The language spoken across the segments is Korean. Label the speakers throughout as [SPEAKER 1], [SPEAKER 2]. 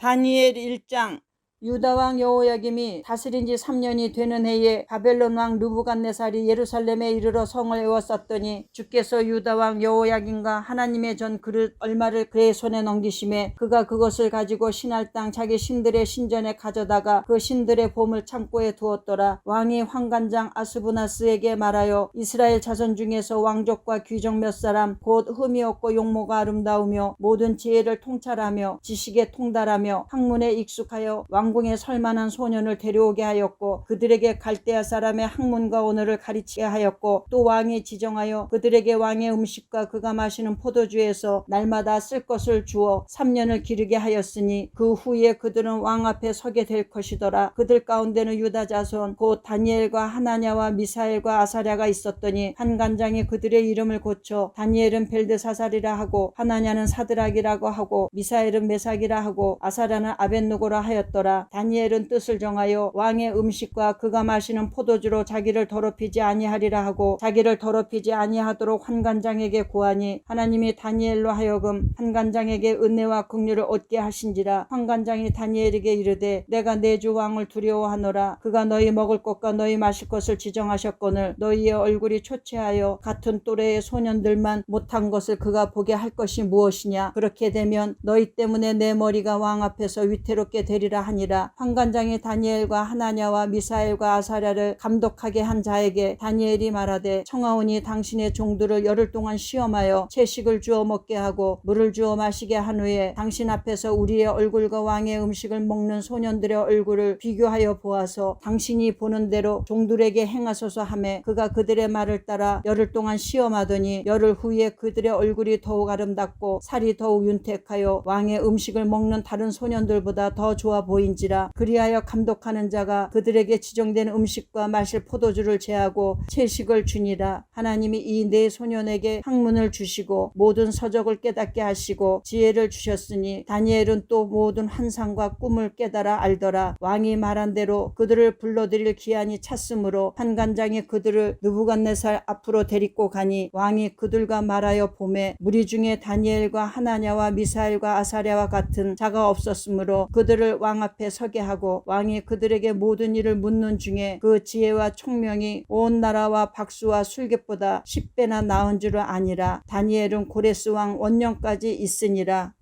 [SPEAKER 1] 다니엘 1장. 유다왕 여호야김이 다스린 지 3년이 되는 해에 바벨론 왕 느부갓네살이 예루살렘에 이르러 성을 에워쌌더니 주께서 유다왕 여호야김과 하나님의 전 그릇 얼마를 그의 손에 넘기심에 그가 그것을 가지고 신할 땅 자기 신들의 신전에 가져다가 그 신들의 보물 창고에 두었더라. 왕이 환관장 아스부나스에게 말하여 이스라엘 자손 중에서 왕족과 귀족 몇 사람 곧 흠이 없고 용모가 아름다우며 모든 지혜를 통찰하며 지식에 통달하며 학문에 익숙하여 왕궁에 설만한 소년을 데려오게 하였고 그들에게 갈대아 사람의 학문과 언어를 가르치게 하였고 또 왕이 지정하여 그들에게 왕의 음식과 그가 마시는 포도주에서 날마다 쓸 것을 주어 3년을 기르게 하였으니 그 후에 그들은 왕 앞에 서게 될 것이더라. 그들 가운데는 유다 자손 곧 다니엘과 하나냐와 미사엘과 아사랴가 있었더니 환관장이 그들의 이름을 고쳐 다니엘은 벨드사살이라 하고 하나냐는 사드락이라고 하고 미사엘은 메삭이라 하고 아사랴는 아벳느고라 하였더라. 다니엘은 뜻을 정하여 왕의 음식과 그가 마시는 포도주로 자기를 더럽히지 아니하리라 하고 자기를 더럽히지 아니하도록 환관장에게 구하니 하나님이 다니엘로 하여금 환관장에게 은혜와 긍휼을 얻게 하신지라. 환관장이 다니엘에게 이르되 내가 내 주 왕을 두려워하노라. 그가 너희 먹을 것과 너희 마실 것을 지정하셨거늘 너희의 얼굴이 초췌하여 같은 또래의 소년들만 못한 것을 그가 보게 할 것이 무엇이냐. 그렇게 되면 너희 때문에 내 머리가 왕 앞에서 위태롭게 되리라 하니라. 환관장이 다니엘과 하나냐와 미사엘과 아사랴를 감독하게 한 자에게 다니엘이 말하되 청하오니 당신의 종들을 열흘 동안 시험하여 채식을 주어 먹게 하고 물을 주어 마시게 한 후에 당신 앞에서 우리의 얼굴과 왕의 음식을 먹는 소년들의 얼굴을 비교하여 보아서 당신이 보는 대로 종들에게 행하소서 하매 그가 그들의 말을 따라 열흘 동안 시험하더니 열흘 후에 그들의 얼굴이 더욱 아름답고 살이 더욱 윤택하여 왕의 음식을 먹는 다른 소년들보다 더 좋아 보인지라. 그리하여 감독하는 자가 그들에게 지정된 음식과 마실 포도주를 제하고 채식을 주니라. 하나님이 이 네 소년에게 학문을 주시고 모든 서적을 깨닫게 하시고 지혜를 주셨으니 다니엘은 또 모든 환상과 꿈을 깨달아 알더라. 왕이 말한 대로 그들을 불러들일 기한이 찼으므로 환관장이 그들을 느부갓네살 앞으로 데리고 가니 왕이 그들과 말하여 보매 무리 중에 다니엘과 하나냐와 미사엘과 아사랴와 같은 자가 없었으므로 그들을 왕 앞에 서게 하고 왕이 그들에게 모든 일을 묻는 중에 그 지혜와 총명이 온 나라와 박수와 술객보다 10배나 나은 줄을 아니라. 다니엘은 고레스 왕 원년까지 있으니라.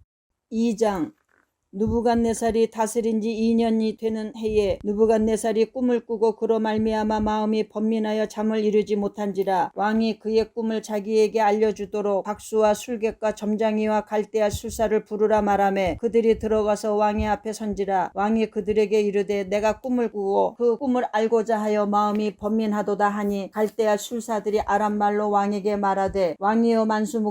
[SPEAKER 1] 2장. 느부갓네살이 다스린 지 2년이 되는 해에 느부갓네살이 꿈을 꾸고 그로 말미암아 마음이 번민하여 잠을 이루지 못한지라. 왕이 그의 꿈을 자기에게 알려주도록 박수와 술객과 점장이와 갈대아 술사를 부르라 말하매 그들이 들어가서 왕의 앞에 선지라. 왕이 그들에게 이르되 내가 꿈을 꾸고 그 꿈을 알고자 하여 마음이 번민하도다 하니 갈대아 술사들이 아람말로 왕에게 말하되 왕이여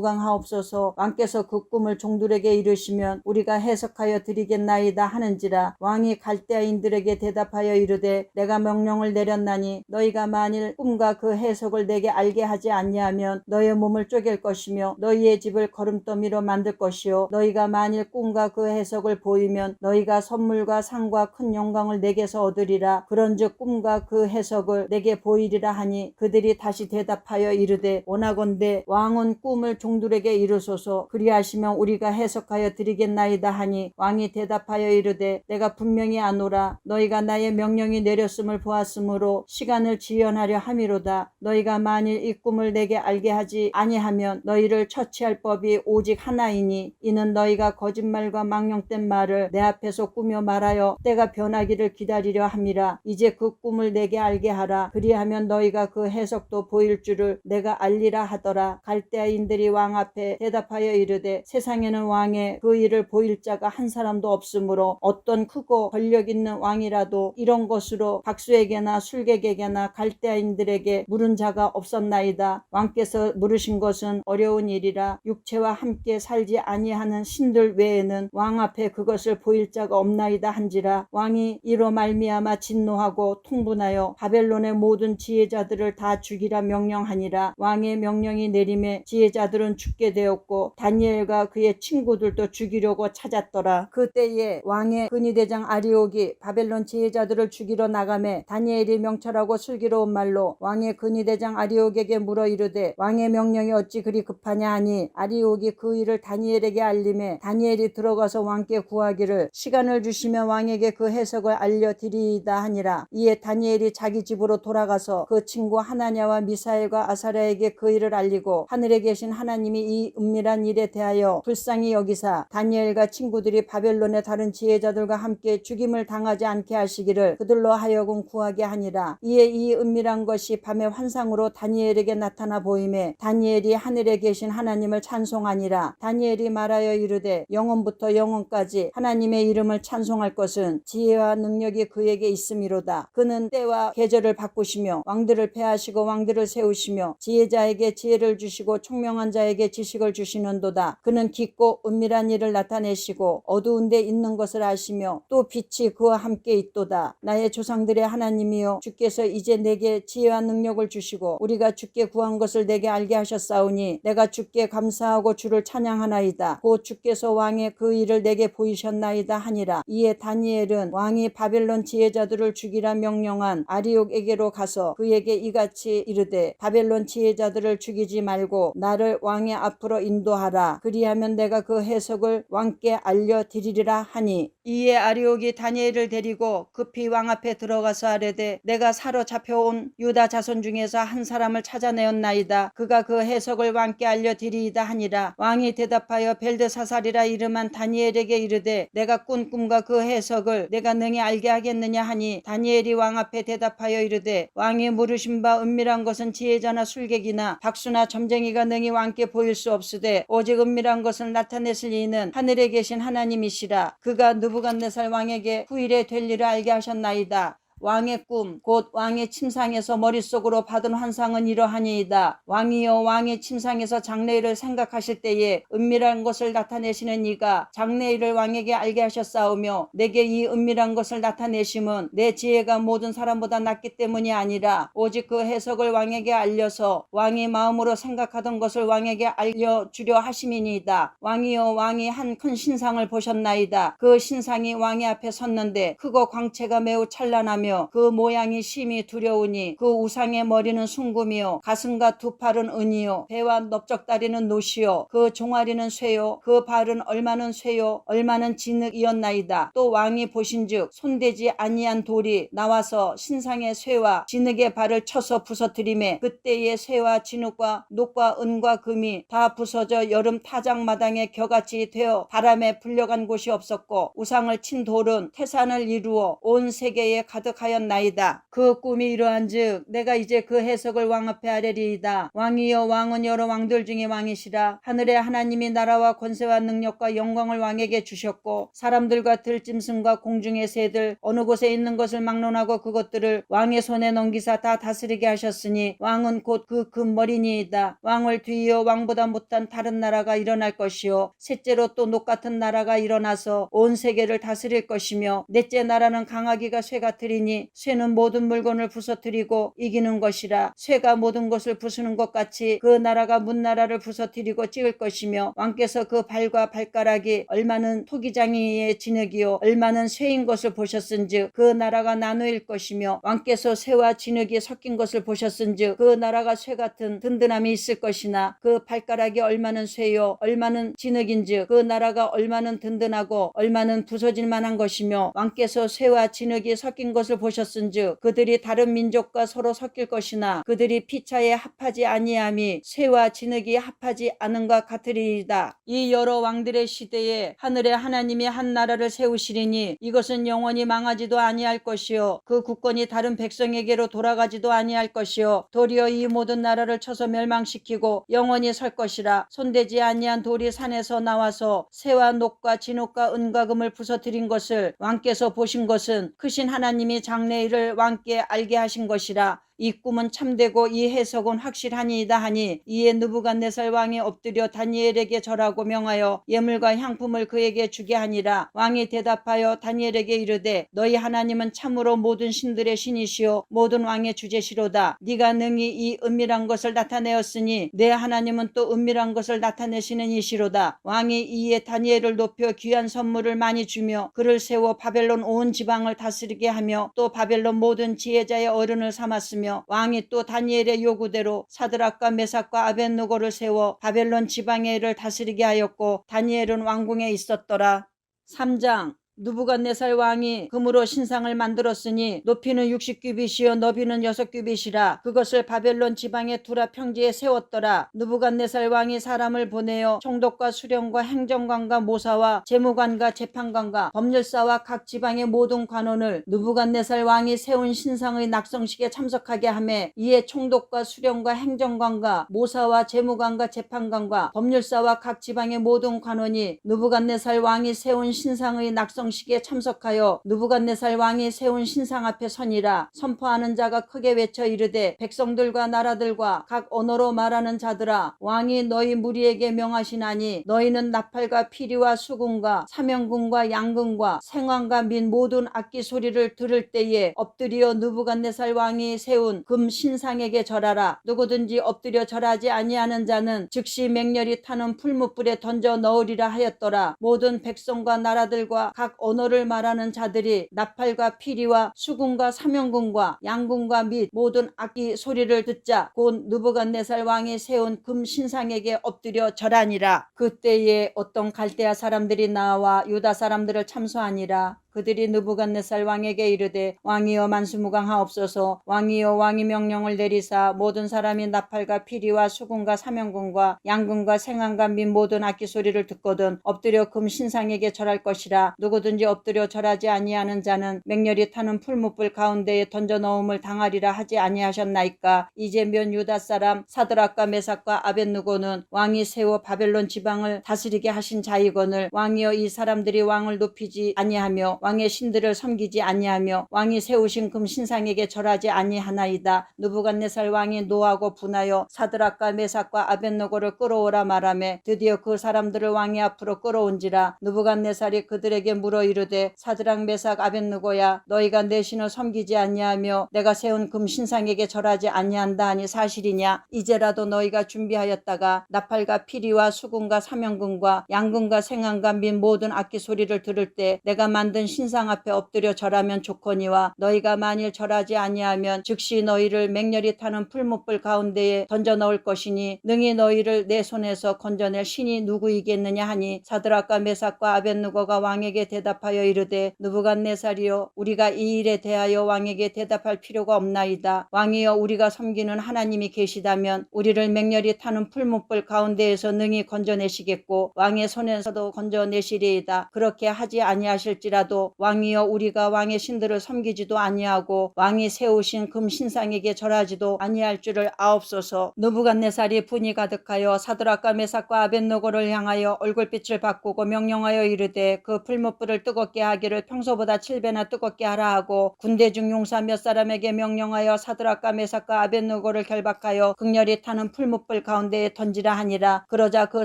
[SPEAKER 1] 만수무강하옵소서. 왕께서 그 꿈을 종들에게 이르시면 우리가 해석하여 드리겠나이다 하는지라. 왕이 갈대아인들에게 대답하여 이르되 내가 명령을 내렸나니 너희가 만일 꿈과 그 해석을 내게 알게 하지 아니하면 너희의 몸을 쪼갤 것이며 너희의 집을 거름더미로 만들 것이요 너희가 만일 꿈과 그 해석을 보이면 너희가 선물과 상과 큰 영광을 내게서 얻으리라. 그런즉 꿈과 그 해석을 내게 보이리라 하니 그들이 다시 대답하여 이르되 원하건대 왕은 꿈을 종들에게 이르소서. 그리하시면 우리가 해석하여 드리겠나이다 하니 왕이 대답하여 이르되 내가 분명히 아노라. 너희가 나의 명령이 내렸음을 보았으므로 시간을 지연하려 함이로다. 너희가 만일 이 꿈을 내게 알게 하지 아니하면 너희를 처치할 법이 오직 하나이니 이는 너희가 거짓말과 망령된 말을 내 앞에서 꾸며 말하여 때가 변하기를 기다리려 함이라. 이제 그 꿈을 내게 알게 하라. 그리하면 너희가 그 해석도 보일 줄을 내가 알리라 하더라. 갈대아인들이 왕 앞에 대답하여 이르되 세상에는 왕의 그 일을 보일 자가 한 사람도 없으므로 어떤 크고 권력 있는 왕이라도 이런 것으로 박수에게나 술객에게나 갈대아인들에게 물은 자가 없었나이다. 왕께서 물으신 것은 어려운 일이라. 육체와 함께 살지 아니하는 신들 외에는 왕 앞에 그것을 보일 자가 없나이다 한지라. 왕이 이로 말미암아 진노하고 통분하여 바벨론의 모든 지혜자들을 다 죽이라 명령하니라. 왕의 명령이 내림에 지혜자들은 죽게 되었고 다니엘과 그의 친구들도 죽이려고 찾았더라. 그때에 왕의 근위대장 아리옥이 바벨론 지혜자들을 죽이러 나가매 다니엘이 명철하고 슬기로운 말로 왕의 근위대장 아리옥에게 물어 이르되 왕의 명령이 어찌 그리 급하냐 하니 아리옥이 그 일을 다니엘에게 알림해 다니엘이 들어가서 왕께 구하기를 시간을 주시면 왕에게 그 해석을 알려드리이다 하니라. 이에 다니엘이 자기 집으로 돌아가서 그 친구 하나냐와 미사엘과 아사랴에게 그 일을 알리고 하늘에 계신 하나님이 이 은밀한 일에 대하여 불쌍히 여기사 다니엘과 친구들이 바벨론의 다른 지혜자들과 함께 죽임을 당하지 않게 하시기를 그들로 하여금 구하게 하니라. 이에 이 은밀한 것이 밤의 환상으로 다니엘에게 나타나 보임에 다니엘이 하늘에 계신 하나님을 찬송하니라. 다니엘이 말하여 이르되 영원부터 영원까지 하나님의 이름을 찬송할 것은 지혜와 능력이 그에게 있음이로다. 그는 때와 계절을 바꾸시며 왕들을 패하시고 왕들을 세우시며 지혜자에게 지혜를 주시고 총명한 자에게 지식을 주시는도다. 그는 깊고 은밀한 일을 나타내시고 어두운 데 있는 것을 아시며 또 빛이 그와 함께 있도다. 나의 조상들의 하나님이여 주께서 이제 내게 지혜와 능력을 주시고 우리가 주께 구한 것을 내게 알게 하셨사오니 내가 주께 감사하고 주를 찬양하나이다. 곧 주께서 왕의 그 일을 내게 보이셨나이다 하니라. 이에 다니엘은 왕이 바벨론 지혜자들을 죽이라 명령한 아리옥에게로 가서 그에게 이같이 이르되 바벨론 지혜자들을 죽이지 말고 나를 왕의 앞으로 인도하라. 그리하면 내가 그 해석을 왕께 알려드리리라 하니 이에 아리옥이 다니엘을 데리고 급히 왕 앞에 들어가서 아뢰되 내가 사로잡혀온 유다 자손 중에서 한 사람을 찾아내었나이다. 그가 그 해석을 왕께 알려드리이다 하니라. 왕이 대답하여 벨드사살이라 이름한 다니엘에게 이르되 내가 꾼 꿈과 그 해석을 내가 능히 알게 하겠느냐 하니 다니엘이 왕 앞에 대답하여 이르되 왕이 물으신 바 은밀한 것은 지혜자나 술객이나 박수나 점쟁이가 능히 왕께 보일 수 없으되 오직 은밀한 것을 나타내실 이는 하늘에 계신 하나님이시라. 그가 느부갓네살 왕에게 후일에 될 일을 알게 하셨나이다. 왕의 꿈 곧 왕의 침상에서 머릿속으로 받은 환상은 이러하니이다. 왕이여 왕의 침상에서 장래일을 생각하실 때에 은밀한 것을 나타내시는 이가 장래일을 왕에게 알게 하셨사오며 내게 이 은밀한 것을 나타내심은 내 지혜가 모든 사람보다 낫기 때문이 아니라 오직 그 해석을 왕에게 알려서 왕이 마음으로 생각하던 것을 왕에게 알려주려 하심이니이다. 왕이여 왕이 한 큰 신상을 보셨나이다. 그 신상이 왕의 앞에 섰는데 크고 광채가 매우 찬란하며 그 모양이 심히 두려우니 그 우상의 머리는 순금이요 가슴과 두 팔은 은이요 배와 넓적다리는 노시요 그 종아리는 쇠요 그 발은 얼마는 쇠요 얼마는 진흙이었나이다. 또 왕이 보신즉 손대지 아니한 돌이 나와서 신상의 쇠와 진흙의 발을 쳐서 부서뜨리매 그때의 쇠와 진흙과 녹과 은과 금이 다 부서져 여름 타작마당에 겨같이 되어 바람에 불려간 곳이 없었고 우상을 친 돌은 태산을 이루어 온 세계에 가득하였나이다. 그 꿈이 이러한즉 내가 이제 그 해석을 왕 앞에 아뢰리이다. 왕이여 왕은 여러 왕들 중에 왕이시라. 하늘의 하나님이 나라와 권세와 능력과 영광을 왕에게 주셨고 사람들과 들짐승과 공중의 새들 어느 곳에 있는 것을 막론하고 그것들을 왕의 손에 넘기사 다 다스리게 하셨으니 왕은 곧 그 금머리니이다. 왕을 뒤이어 왕보다 못한 다른 나라가 일어날 것이요 셋째로 또 녹같은 나라가 일어나서 온 세계를 다스릴 것이며 넷째 나라는 강하기가 쇠 같으리니 쇠는 모든 물건을 부서뜨리고 이기는 것이라. 쇠가 모든 것을 부수는 것 같이 그 나라가 문나라를 부서뜨리고 찍을 것이며 왕께서 그 발과 발가락이 얼마는 토기장이의 진흙이요 얼마는 쇠인 것을 보셨은즉 그 나라가 나누일 것이며 왕께서 쇠와 진흙이 섞인 것을 보셨은즉 그 나라가 쇠 같은 든든함이 있을 것이나 그 발가락이 얼마는 쇠요 얼마는 진흙인즉 그 나라가 얼마는 든든하고 얼마는 부서질 만한 것이며 왕께서 쇠와 진흙이 섞인 것을 보셨은즉 그들이 다른 민족과 서로 섞일 것이나 그들이 피차에 합하지 아니함이 쇠와 진흙이 합하지 않은 것 같으리이다. 이 여러 왕들의 시대에 하늘의 하나님이 한 나라를 세우시리니 이것은 영원히 망하지도 아니할 것이요 그 국권이 다른 백성에게로 돌아가지도 아니할 것이요 도리어 이 모든 나라를 쳐서 멸망시키고 영원히 설 것이라. 손대지 아니한 돌이 산에서 나와서 쇠와 녹과 진흙과 은과 금을 부서뜨린 것을 왕께서 보신 것은 크신 하나님이 장래일을 왕께 알게 하신 것이라. 이 꿈은 참되고 이 해석은 확실하니이다 하니 이에 느부갓네살 왕이 엎드려 다니엘에게 절하고 명하여 예물과 향품을 그에게 주게 하니라. 왕이 대답하여 다니엘에게 이르되 너희 하나님은 참으로 모든 신들의 신이시요 모든 왕의 주제시로다. 네가 능히 이 은밀한 것을 나타내었으니 내 하나님은 또 은밀한 것을 나타내시는 이시로다. 왕이 이에 다니엘을 높여 귀한 선물을 많이 주며 그를 세워 바벨론 온 지방을 다스리게 하며 또 바벨론 모든 지혜자의 어른을 삼았으며 왕이 또 다니엘의 요구대로 사드락과 메삭과 아벳느고를 세워 바벨론 지방의 일을 다스리게 하였고 다니엘은 왕궁에 있었더라. 3장. 느부갓네살 왕이 금으로 신상을 만들었으니 높이는 60규빗이요 너비는 6규빗이라. 그것을 바벨론 지방의 두라 평지에 세웠더라. 느부갓네살 왕이 사람을 보내어 총독과 수령과 행정관과 모사와 재무관과 재판관과 법률사와 각 지방의 모든 관원을 느부갓네살 왕이 세운 신상의 낙성식에 참석하게 하매 이에 총독과 수령과 행정관과 모사와 재무관과 재판관과 법률사와 각 지방의 모든 관원이 느부갓네살 왕이 세운 신상의 낙성식에 참석하여 느부갓네살 왕이 세운 신상 앞에 서니라. 선포하는 자가 크게 외쳐 이르되 백성들과 나라들과 각 언어로 말하는 자들아 왕이 너희 무리에게 명하시나니 너희는 나팔과 피리와 수금과 사명금과 양금과 생황과 및 모든 악기 소리를 들을 때에 엎드려 느부갓네살 왕이 세운 금 신상에게 절하라. 누구든지 엎드려 절하지 아니하는 자는 즉시 맹렬히 타는 풀무불에 던져 넣으리라 하였더라. 모든 백성과 나라들과 각 언어를 말하는 자들이 나팔과 피리와 수금과 사명금과 양금과 및 모든 악기 소리를 듣자 곧 느부갓네살 왕이 세운 금 신상에게 엎드려 절하니라. 그때에 어떤 갈대아 사람들이 나와 유다 사람들을 참소하니라. 그들이 느부갓네살 왕에게 이르되 왕이여 만수무강하옵소서. 왕이여 왕이 명령을 내리사 모든 사람이 나팔과 피리와 수금과 사명금과 양금과 생황과 및 모든 악기 소리를 듣거든 엎드려 금 신상에게 절할 것이라. 누구든지 엎드려 절하지 아니하는 자는 맹렬히 타는 풀무불 가운데에 던져 넣음을 당하리라 하지 아니하셨나이까. 이제면 유다 사람 사드락과 메삭과 아벳느고는 왕이 세워 바벨론 지방을 다스리게 하신 자이거늘 왕이여 이 사람들이 왕을 높이지 아니하며 왕의 신들을 섬기지 아니하며 왕이 세우신 금 신상에게 절하지 아니하나이다. 느부갓네살 왕이 노하고 분하여 사드락과 메삭과 아벳느고를 끌어오라 말하며 드디어 그 사람들을 왕의 앞으로 끌어온지라. 느부갓네살이 그들에게 물어 이르되 사드락 메삭 아벳느고야 너희가 내 신을 섬기지 아니하며 내가 세운 금 신상에게 절하지 아니한다 하니 사실이냐. 이제라도 너희가 준비하였다가 나팔과 피리와 수금과 사명금과 양금과 생황과 및 모든 악기 소리를 들을 때 내가 만든 신상 앞에 엎드려 절하면 좋거니와 너희가 만일 절하지 아니하면 즉시 너희를 맹렬히 타는 풀무불 가운데에 던져 넣을 것이니 능히 너희를 내 손에서 건져낼 신이 누구이겠느냐 하니 사드락과 메삭과 아벳느고가 왕에게 대답하여 이르되 느부갓네살이여 우리가 이 일에 대하여 왕에게 대답할 필요가 없나이다. 왕이여 우리가 섬기는 하나님이 계시다면 우리를 맹렬히 타는 풀무불 가운데에서 능히 건져내시겠고 왕의 손에서도 건져내시리이다. 그렇게 하지 아니하실지라도 왕이여 우리가 왕의 신들을 섬기지도 아니하고 왕이 세우신 금 신상에게 절하지도 아니할 줄을 아옵소서. 느부갓네살이 분이 가득하여 사드락과 메삭과 아벳느고를 향하여 얼굴빛을 바꾸고 명령하여 이르되 그 풀무불을 뜨겁게 하기를 평소보다 7배나 뜨겁게 하라 하고 군대 중 용사 몇 사람에게 명령하여 사드락과 메삭과 아벳느고를 결박하여 극렬히 타는 풀무불 가운데에 던지라 하니라. 그러자 그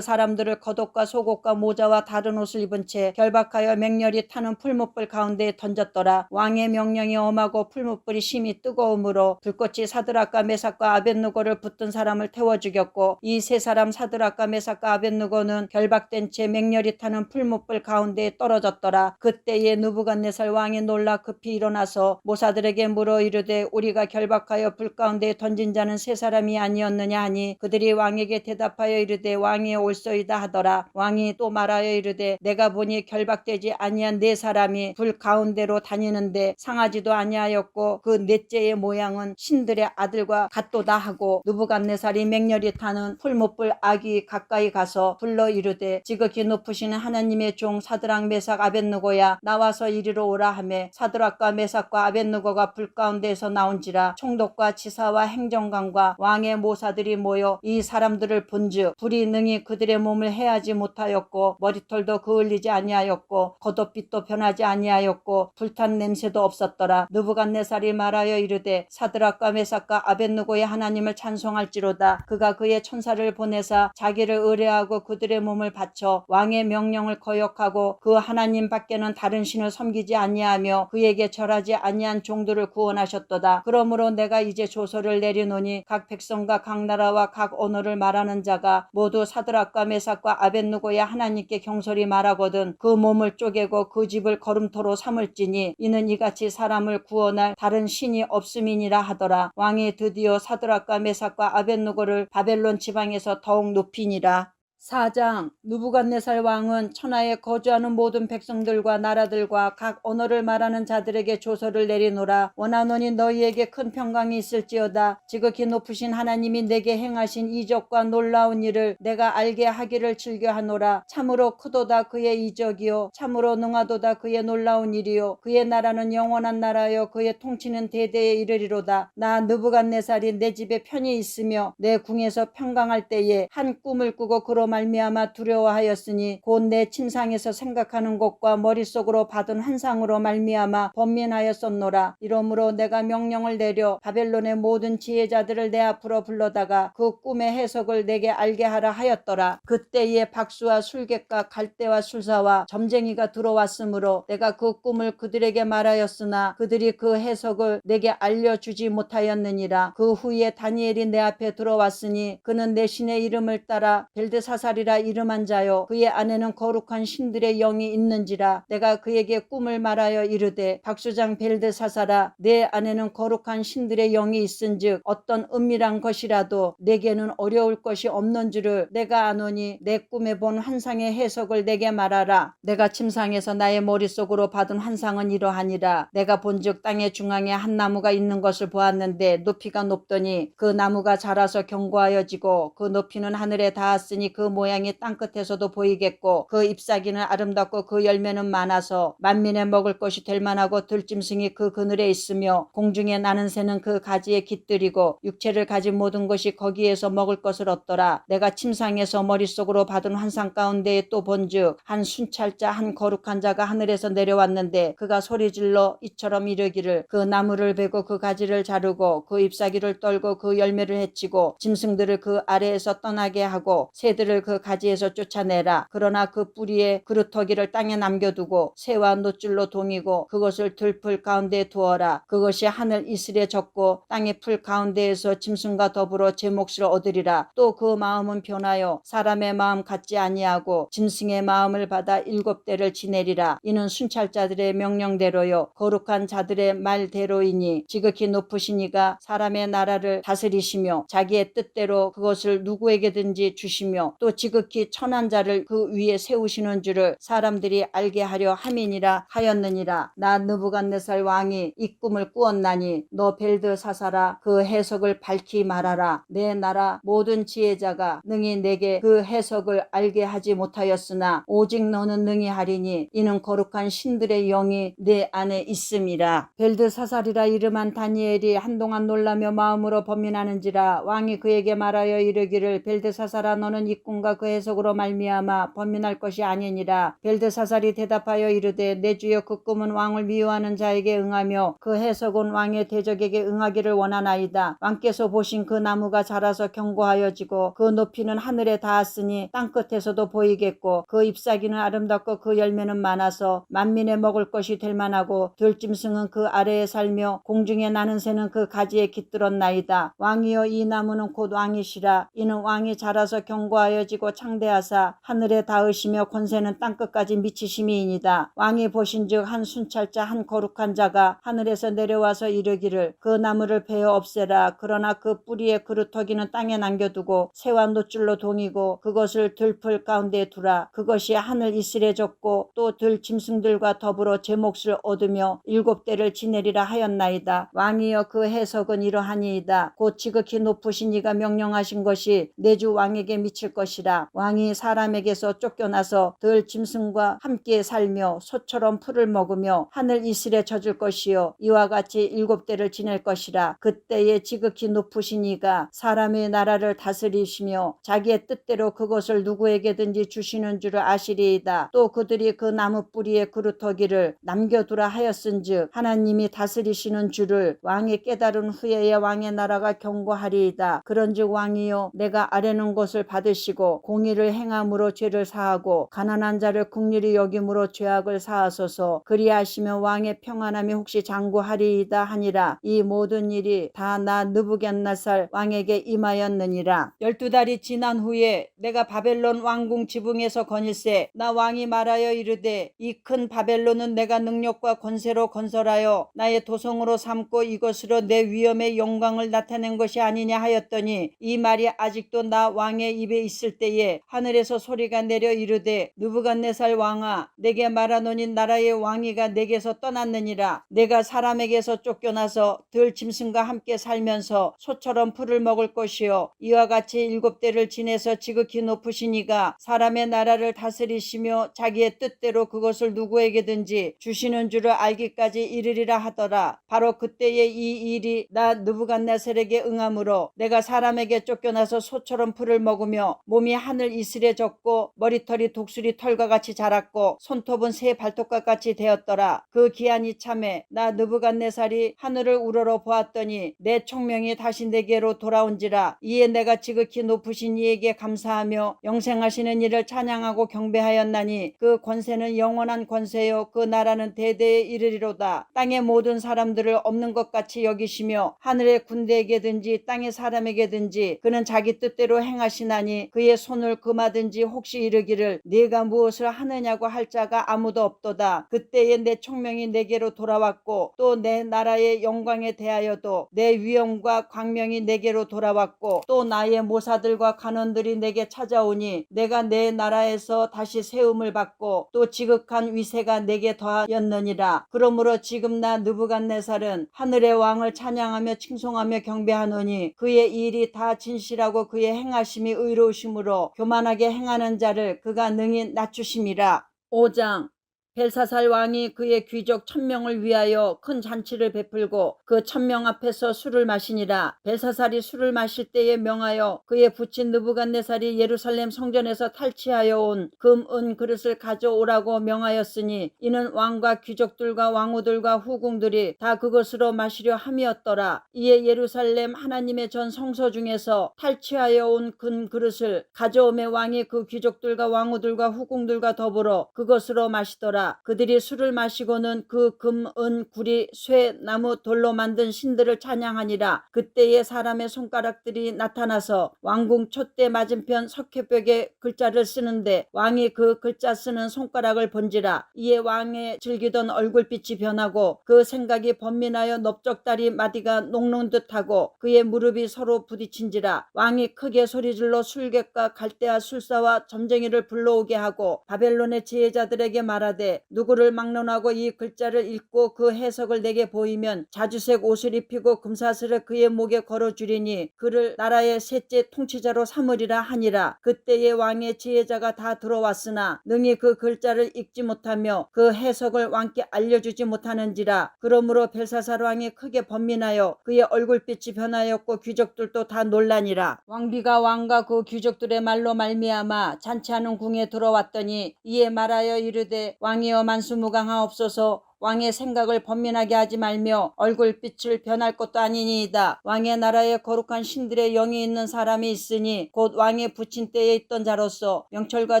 [SPEAKER 1] 사람들을 겉옷과 속옷과 모자와 다른 옷을 입은 채 결박하여 맹렬히 타는 풀무불 가운데에 던졌더라. 왕의 명령이 엄하고 풀무불이 심히 뜨거우므로 불꽃이 사드락과 메삭과 아벳느고를 붙든 사람을 태워 죽였고 이 세 사람 사드락과 메삭과 아벳느고는 결박된 채 맹렬히 타는 풀무불 가운데에 떨어졌더라. 그때에 느부갓네살 왕이 놀라 급히 일어나서 모사들에게 물어 이르되 우리가 결박하여 불 가운데에 던진 자는 세 사람이 아니었느냐 하니 그들이 왕에게 대답하여 이르되 왕이 옳소이다 하더라. 왕이 또 말하여 이르되 내가 보니 결박되지 아니한 네 사람이 불 가운데로 다니는데 상하지도 아니하였고 그 넷째의 모양은 신들의 아들과 같도다 하고 느부갓네살이 맹렬히 타는 풀무불 아기 가까이 가서 불러 이르되 지극히 높으시는 하나님의 종 사드락 메삭 아벳느고야 나와서 이리로 오라 하매 사드락과 메삭과 아벳느고가 불 가운데에서 나온지라. 총독과 지사와 행정관과 왕의 모사들이 모여 이 사람들을 본즉 불이 능히 그들의 몸을 해하지 못하였고 머리털도 그을리지 아니하였고 겉옷빛도 변하지 나지 아니하였고 불탄 냄새도 없었더라. 느부갓네살이 말하여 이르되 사드락과 메삭과 아벳느고의 하나님을 찬송할지로다. 그가 그의 천사를 보내사 자기를 의뢰하고 그들의 몸을 바쳐 왕의 명령을 거역하고 그 하나님 밖에는 다른 신을 섬기지 아니하며 그에게 절하지 아니한 종들을 구원하셨도다. 그러므로 내가 이제 조서를 내리노니 각 백성과 각 나라와 각 언어를 말하는 자가 모두 사드락과 메삭과 아벳느고의 하나님께 경솔히 말하거든 그 몸을 쪼개고 그 집을 거름토로 삼을지니 이는 이같이 사람을 구원할 다른 신이 없음이니라 하더라. 왕이 드디어 사드락과 메삭과 아벳느고를 바벨론 지방에서 더욱 높이니라. 4장. 느부갓네살 왕은 천하에 거주하는 모든 백성들과 나라들과 각 언어를 말하는 자들에게 조서를 내리노라. 원하노니 너희에게 큰 평강이 있을지어다. 지극히 높으신 하나님이 내게 행하신 이적과 놀라운 일을 내가 알게 하기를 즐겨하노라. 참으로 크도다 그의 이적이요 참으로 능하도다 그의 놀라운 일이요 그의 나라는 영원한 나라요 그의 통치는 대대에 이르리로다. 나 느부갓네살이 내 집에 편히 있으며 내 궁에서 평강할 때에 한 꿈을 꾸고 그로 말미암아 두려워하였으니 곧 내 침상에서 생각하는 것과 머릿속으로 받은 환상으로 말미암아 번민하였었노라. 이러므로 내가 명령을 내려 바벨론의 모든 지혜자들을 내 앞으로 불러다가 그 꿈의 해석을 내게 알게 하라 하였더라. 그때에 박수와 술객과 갈대와 술사와 점쟁이가 들어왔으므로 내가 그 꿈을 그들에게 말하였으나 그들이 그 해석을 내게 알려주지 못하였느니라. 그 후에 다니엘이 내 앞에 들어왔으니 그는 내 신의 이름을 따라 벨드사살이라 이름한 자요 그의 안에는 거룩한 신들의 영이 있는지라. 내가 그에게 꿈을 말하여 이르되 박수장 벨드사살아 내 안에는 거룩한 신들의 영이 있은즉 어떤 은밀한 것이라도 내게는 어려울 것이 없는 줄을 내가 아노니 내 꿈에 본 환상의 해석을 내게 말하라. 내가 침상에서 나의 머릿속으로 받은 환상은 이러하니라. 내가 본즉 땅의 중앙에 한 나무가 있는 것을 보았는데 높이가 높더니 그 나무가 자라서 견고하여지고 그 높이는 하늘에 닿았으니 그 모양이 땅끝에서도 보이겠고 그 잎사귀는 아름답고 그 열매는 많아서 만민의 먹을 것이 될 만하고 들짐승이 그 그늘에 있으며 공중에 나는 새는 그 가지에 깃들이고 육체를 가진 모든 것이 거기에서 먹을 것을 얻더라. 내가 침상에서 머릿속으로 받은 환상 가운데에 또 본즉 한 순찰자 한 거룩한 자가 하늘에서 내려왔는데 그가 소리질러 이처럼 이르기를 그 나무를 베고 그 가지를 자르고 그 잎사귀를 떨고 그 열매를 해치고 짐승들을 그 아래에서 떠나게 하고 새들을 그 가지에서 쫓아내라. 그러나 그 뿌리에 그루터기를 땅에 남겨두고 새와 노줄로 동이고 그것을 들풀 가운데에 두어라. 그것이 하늘 이슬에 젖고 땅의 풀 가운데에서 짐승과 더불어 제 몫을 얻으리라. 또 그 마음은 변하여 사람의 마음 같지 아니하고 짐승의 마음을 받아 7대를 지내리라. 이는 순찰자들의 명령대로요 거룩한 자들의 말대로이니 지극히 높으신 이가 사람의 나라를 다스리시며 자기의 뜻대로 그것을 누구에게든지 주시며 또 지극히 천한 자를 그 위에 세우시는 줄을 사람들이 알게 하려 함이니라 하였느니라. 나 느부갓네살 왕이 이 꿈을 꾸었나니 너 벨드사살아 그 해석을 밝히 말하라. 내 나라 모든 지혜자가 능히 내게 그 해석을 알게 하지 못하였으나 오직 너는 능히 하리니 이는 거룩한 신들의 영이 내 안에 있음이라. 벨드사살이라 이름한 다니엘이 한동안 놀라며 마음으로 번민하는지라. 왕이 그에게 말하여 이르기를 벨드사살아 너는 이 꿈과 그 해석으로 말미암아 번민할 것이 아니니라. 벨드사살이 대답하여 이르되 내 주여 그 꿈은 왕을 미워하는 자에게 응하며 그 해석은 왕의 대적에게 응하기를 원하나이다. 왕께서 보신 그 나무가 자라서 견고하여지고 그 높이는 하늘에 닿았으니 땅끝에서도 보이겠고 그 잎사귀는 아름답고 그 열매는 많아서 만민의 먹을 것이 될 만하고 들짐승은 그 아래에 살며 공중에 나는 새는 그 가지에 깃들었나이다. 왕이여 이 나무는 곧 왕이시라. 이는 왕이 자라서 견고하여지고 창대하사 하늘에 닿으시며 권세는 땅끝까지 미치심이이니다. 왕이 보신즉 한 순찰자 한 거룩한 자가 하늘에서 내려와서 이르기를 그 나무를 베어 없애라. 그러나 그 뿌리의 그루터기는 땅에 남겨두고 새와 노줄로 동이고 그것을 들풀 가운데에 두라. 그것이 하늘 이슬에 젖고 또 들 짐승들과 더불어 제 몫을 얻으며 7대를 지내리라 하였나이다. 왕이여 그 해석은 이러하니이다. 곧 지극히 높으신 이가 명령하신 것이 내 주 왕에게 미칠 것이 것이라. 왕이 사람에게서 쫓겨나서 들 짐승과 함께 살며 소처럼 풀을 먹으며 하늘 이슬에 젖을 것이요 이와 같이 7대를 지낼 것이라. 그때에 지극히 높으신 이가 사람의 나라를 다스리시며 자기의 뜻대로 그것을 누구에게든지 주시는 줄을 아시리이다. 또 그들이 그 나무 뿌리에 그루터기를 남겨두라 하였은즉 하나님이 다스리시는 줄을 왕이 깨달은 후에야 왕의 나라가 견고하리이다. 그런즉 왕이여 내가 아뢰는 것을 받으시고 공의를 행함으로 죄를 사하고 가난한 자를 긍휼히 여김으로 죄악을 사하소서. 그리하시면 왕의 평안함이 혹시 장구하리이다 하니라. 이 모든 일이 다 나 느부갓네살 왕에게 임하였느니라. 12달이 지난 후에 내가 바벨론 왕궁 지붕에서 거닐세 나 왕이 말하여 이르되 이 큰 바벨론은 내가 능력과 권세로 건설하여 나의 도성으로 삼고 이것으로 내 위엄의 영광을 나타낸 것이 아니냐 하였더니 이 말이 아직도 나 왕의 입에 있을 때에 하늘에서 소리가 내려 이르되 느부갓네살 왕아 내게 말하노니 나라의 왕위가 내게서 떠났느니라. 내가 사람에게서 쫓겨나서 들 짐승과 함께 살면서 소처럼 풀을 먹을 것이요 이와 같이 7대를 지내서 지극히 높으신 이가 사람의 나라를 다스리시며 자기의 뜻대로 그것을 누구에게든지 주시는 줄을 알기까지 이르리라 하더라. 바로 그때에 이 일이 나 느부갓네살에게 응함으로 내가 사람에게 쫓겨나서 소처럼 풀을 먹으며 몸이 하늘 이슬에 젖고 머리털이 독수리 털과 같이 자랐고 손톱은 새 발톱과 같이 되었더라. 그 기한이 참에 나 느부갓네살이 하늘을 우러러 보았더니 내 총명이 다시 내게로 돌아온지라. 이에 내가 지극히 높으신 이에게 감사하며 영생하시는 이를 찬양하고 경배하였나니 그 권세는 영원한 권세요 그 나라는 대대에 이르리로다. 땅의 모든 사람들을 없는 것 같이 여기시며 하늘의 군대에게든지 땅의 사람에게든지 그는 자기 뜻대로 행하시나니 그의 손을 금하든지 혹시 이르기를 네가 무엇을 하느냐고 할 자가 아무도 없도다. 그때에 내 총명이 내게로 돌아왔고 또 내 나라의 영광에 대하여도 내 위엄과 광명이 내게로 돌아왔고 또 나의 모사들과 간원들이 내게 찾아오니 내가 내 나라에서 다시 세움을 받고 또 지극한 위세가 내게 더하였느니라. 그러므로 지금 나 느부갓네살은 하늘의 왕을 찬양하며 칭송하며 경배하노니 그의 일이 다 진실하고 그의 행하심이 의로우심으로 교만하게 행하는 자를 그가 능히 낮추심이라. 5장 벨사살 왕이 그의 귀족 1000명을 위하여 큰 잔치를 베풀고 그 1000명 앞에서 술을 마시니라. 벨사살이 술을 마실 때에 명하여 그의 부친 느부갓네살이 예루살렘 성전에서 탈취하여 온 금, 은 그릇을 가져오라고 명하였으니 이는 왕과 귀족들과 왕후들과 후궁들이 다 그것으로 마시려 함이었더라. 이에 예루살렘 하나님의 전 성소 중에서 탈취하여 온 금 그릇을 가져오매 왕이 그 귀족들과 왕후들과 후궁들과 더불어 그것으로 마시더라. 그들이 술을 마시고는 그 금, 은, 구리, 쇠, 나무, 돌로 만든 신들을 찬양하니라. 그때에 사람의 손가락들이 나타나서 왕궁 촛대 맞은편 석회벽에 글자를 쓰는데 왕이 그 글자 쓰는 손가락을 본지라. 이에 왕의 즐기던 얼굴빛이 변하고 그 생각이 번민하여 넓적다리 마디가 녹는 듯하고 그의 무릎이 서로 부딪힌지라. 왕이 크게 소리질러 술객과 갈대아 술사와 점쟁이를 불러오게 하고 바벨론의 지혜자들에게 말하되 누구를 막론하고 이 글자를 읽고 그 해석을 내게 보이면 자주색 옷을 입히고 금사슬을 그의 목에 걸어주리니 그를 나라의 셋째 통치자로 삼으리라 하니라. 그때에 왕의 지혜자가 다 들어왔으나 능히 그 글자를 읽지 못하며 그 해석을 왕께 알려주지 못하는지라. 그러므로 벨사살 왕이 크게 번민하여 그의 얼굴빛이 변하였고 귀족들도 다 놀라니라. 왕비가 왕과 그 귀족들의 말로 말미암아 잔치하는 궁에 들어왔더니 이에 말하여 이르되 왕이여 만수무강하옵소서. 왕의 생각을 번민하게 하지 말며 얼굴빛을 변할 것도 아니니이다. 왕의 나라에 거룩한 신들의 영이 있는 사람이 있으니 곧 왕의 부친 때에 있던 자로서 명철과